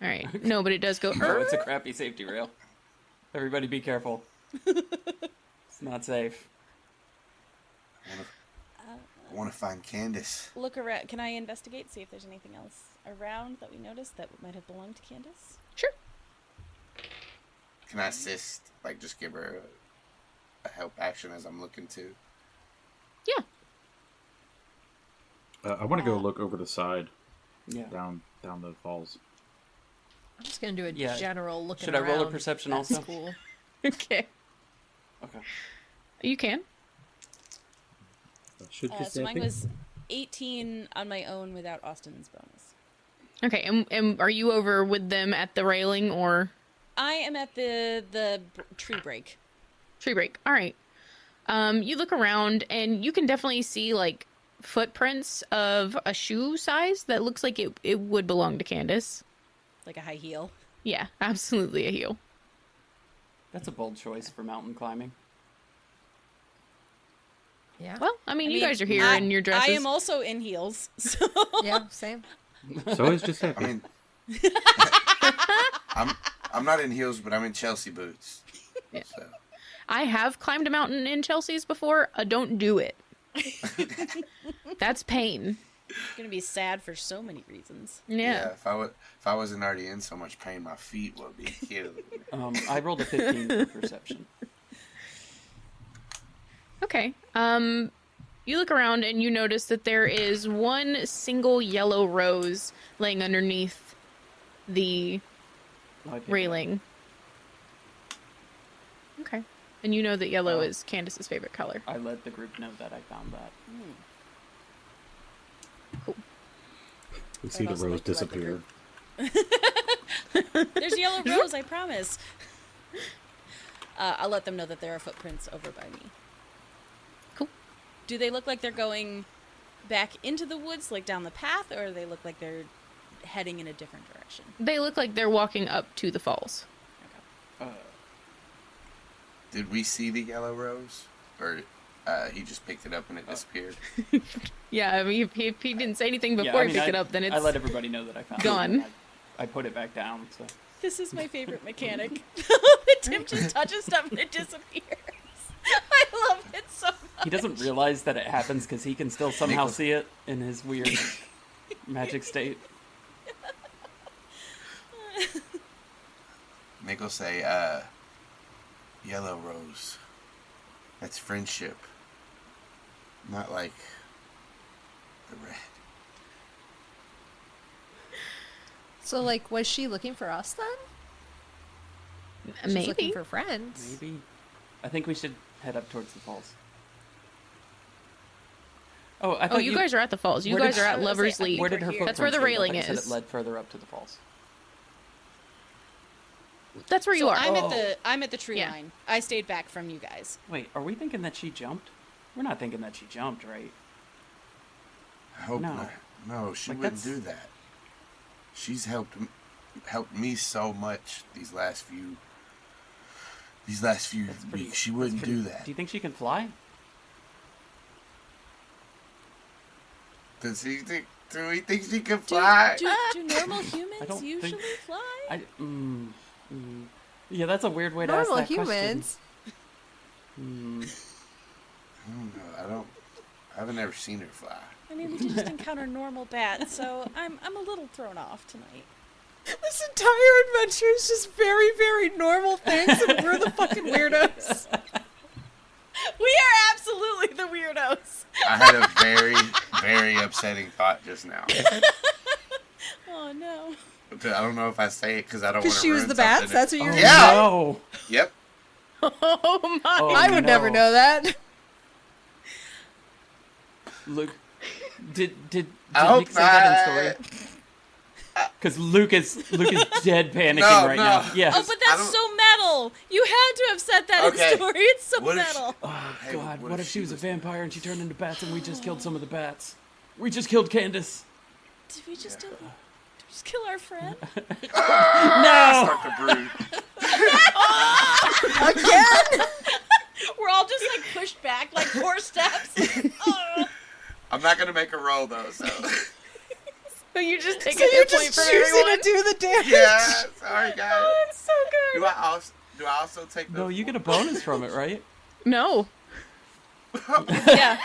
All right. No, but it does go. No, it's a crappy safety rail. Everybody be careful. It's not safe. I want to find Candace. Look around. Can I investigate, see if there's anything else around that we noticed that might have belonged to Candace? Sure. Can I assist? Like, just give her a help action as I'm looking to. Yeah. I want to go look over the side, Yeah. down the falls. I'm just gonna do a Yeah. general looking Should I roll a around perception at also? school. Okay. Okay. You can. Should just So mine was 18 on my own without Austin's bonus. Okay. And are you over with them at the railing or I am at the tree break. tree break? All right. You look around and you can definitely see like footprints of a shoe size that looks like it would belong to Candace. Like a high heel. Yeah, absolutely a heel. That's a bold choice for mountain climbing. Yeah. Well, I mean, you guys are here in your dresses. I am also in heels. So Yeah, same. So it's just I happy. mean, I'm not in heels, but I'm in Chelsea boots. Yeah. So. I have climbed a mountain in Chelsea's before. Don't do it. That's pain. it's gonna be sad for so many reasons. Yeah. If I wasn't already in so much pain, my feet would be killing me. I rolled a 15 for perception. Okay. You look around and you notice that there is one single yellow rose laying underneath the I picked it up. railing. Okay. And you know that yellow is Candace's favorite color. I let the group know that I found that. Cool. We see the also rose like to let the disappear. group- There's yellow rose, I promise. I'll let them know that there are footprints over by me. Cool. Do they look like they're going back into the woods, like down the path, or they look like they're heading in a different direction? They look like they're walking up to the falls. Did we see the yellow rose? Or he just picked it up and it disappeared? Yeah, I mean, if he didn't say anything before Yeah, I he mean, picked I- it up, then it's I let everybody know that I found gone. it. I put it back down, so... This is my favorite mechanic. Tim just touches stuff and it disappears. I love it so much. He doesn't realize that it happens because he can still somehow Nicholas. see it in his weird magic state. Nick will say, yellow rose. That's friendship. Not like the red. So, like, was she looking for us then? She's looking maybe. for friends. Maybe. I think we should head up towards the falls. Oh, I Oh, thought you guys are at the falls. You Where guys did- are I at was gonna Lover's say, I Leap. Where did her That's footprints where the lead? I railing thought you said is. it led further up to the falls. That's where you So are. I'm at the tree Yeah. line. I stayed back from you guys. Wait, are we thinking that she jumped? We're not thinking that she jumped, right? I hope No. not. No, she Like, wouldn't that's- do that. She's helped me so much these last few That's pretty- weeks. She that's wouldn't pretty- do that. Do you think she can fly? Does he think? Do we think she can fly? Do normal humans don't think- usually fly? Yeah, that's a weird way to Normal ask that humans. question. I don't know. I haven't ever seen her fly. I mean, we did just encounter normal bats, so I'm a little thrown off tonight. This entire adventure is just very, very normal things, and we're the fucking weirdos. We are absolutely the weirdos. I had a very, very upsetting thought just now. Oh no. I don't know if I say it because I don't want to. Because she was the bats? That's what Oh, you're Yeah. No. Yep. Oh my! Oh, I would never no. know that. Luke, did I hope Nick say that in not. story? Because Luke is dead panicking No, right no. now. Yes. Oh, but I that's don't- so metal. You had to have said that Okay. in story. It's so What if she- metal. Oh Hey, God! what What if if she was a was- vampire and she turned into bats and we just killed some of the bats? We just killed Candace. Did we just kill our friend? No. Start to brood. Again? We're all just like pushed back like 4 steps. Oh. I'm not gonna make a roll though. So So you just take So a you're hit point just from choosing everyone. to do the damage? yeah. Sorry guys. Oh, it's so good. Do I also take the? No, you get a bonus from it, right? No. Yeah.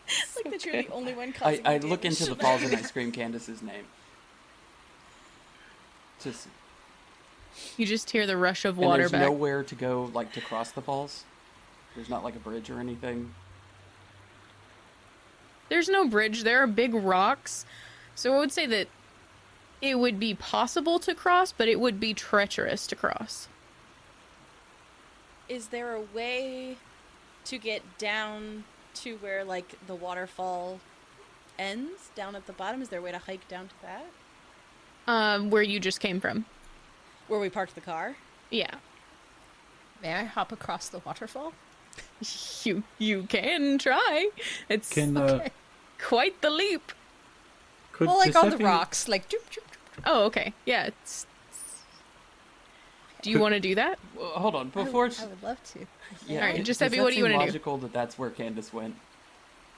It's like that you're the only one causing I the look damage. into the falls and I scream Candace's name. Just You just hear the rush of and water there's back. nowhere to go, like to cross the falls. There's not like a bridge or anything. There's no bridge. There are big rocks. So I would say that it would be possible to cross, but it would be treacherous to cross. Is there a way to get down to where like the waterfall ends down at the bottom? Is there a way to hike down to that? Where you just came from. Where we parked the car? Yeah. May I hop across the waterfall? You can try. It's Can quite the leap. could Well, like on the Giuseppe- rocks, like. Doop, doop, doop. Oh, okay. Yeah, it's... Do you want to do that? Well, hold on, before I would love to. yeah, Alright, does Giuseppe, that what do you seem wanna do? logical that that's where Candace went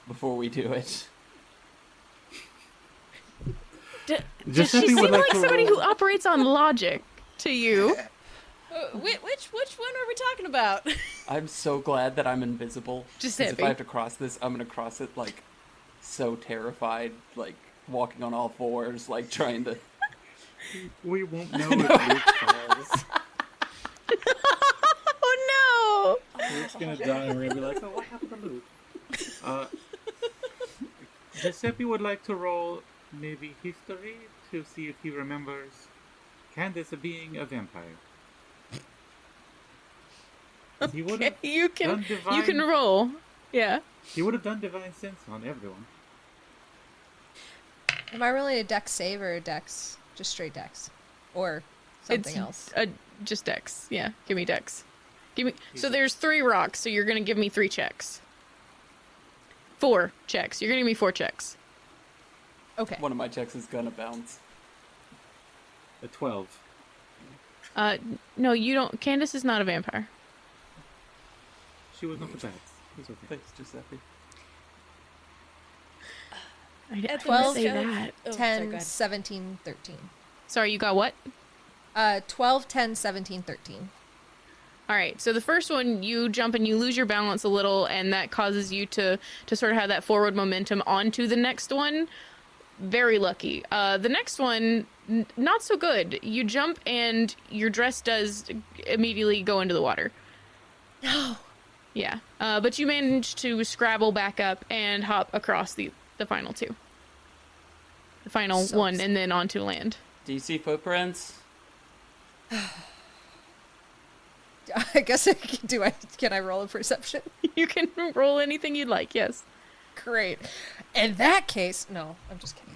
before we do it. Does Giuseppe she would seem like like to somebody roll- who operates on logic to you? Which one are we talking about? I'm so glad that I'm invisible. Just 'cause hit if me. I have to cross this, I'm gonna cross it like so terrified, like walking on all fours, like trying to. We won't know if Luke falls. Oh Luke's gonna die and we're gonna be like, oh, what happened to Luke? Giuseppe would like to roll maybe history to see if he remembers Candace being a vampire. He would no! have You done can roll. Yeah. he would have done divine sense on everyone. Am I rolling a dex save or a dex? Just straight dex? Or something else? Just dex. Yeah, give me dex. Give me. So there's 3 rocks, so you're gonna give me 3 checks. 4 checks. You're gonna give me 4 checks. Okay. One of my checks is gonna bounce. A 12. No, you don't. Candace is not a vampire. She was not the best. It's okay. Thanks, Giuseppe. I At the didn't say risk of- that. Oh, sorry, 10, go ahead. 17, 13. Sorry, you got what? 12, 10, 17, 13. All right. So the first one, you jump and you lose your balance a little, and that causes you to sort of have that forward momentum onto the next one. Very lucky. The next one, not so good. You jump and your dress does immediately go into the water. No. Yeah. But you manage to scrabble back up and hop across the final 2. The final So one, sad. and then onto land. Do you see footprints? I guess can I roll a perception? You can roll anything you'd like, yes. Great. In that case, no, I'm just kidding.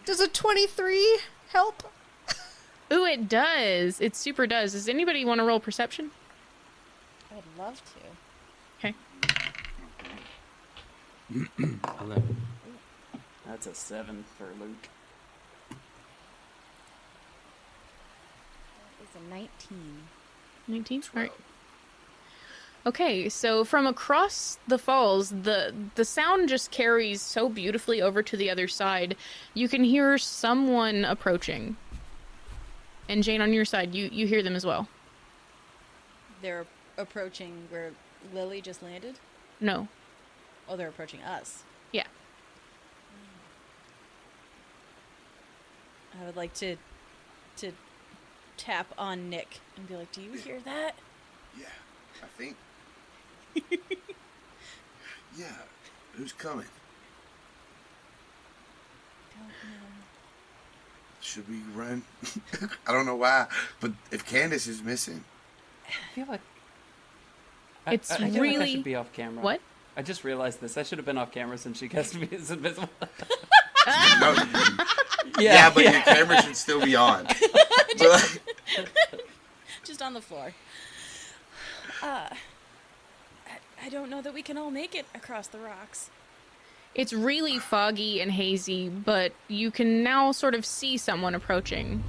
Does a 23 help? Ooh, it does. It super does. Does anybody want to roll perception? I would love to. Okay. 11. That's a 7 for Luke. It's a 19. 19? All right. Okay, so from across the falls, the sound just carries so beautifully over to the other side. You can hear someone approaching. And Jane, on your side, you hear them as well. They're approaching where Lily just landed? No. Oh, they're approaching us. Yeah. I would like to tap on Nick and be like, do you hear that? Yeah, I think. Yeah, who's coming? Don't know. Should we run? I don't know why, but if Candace is missing, I feel like It's I feel like I really- should be off camera. What? I just realized this. I should have been off camera since she cast me as invisible. no, yeah, but your camera should still be on. Just on the floor. I don't know that we can all make it across the rocks. It's really foggy and hazy, but you can now sort of see someone approaching.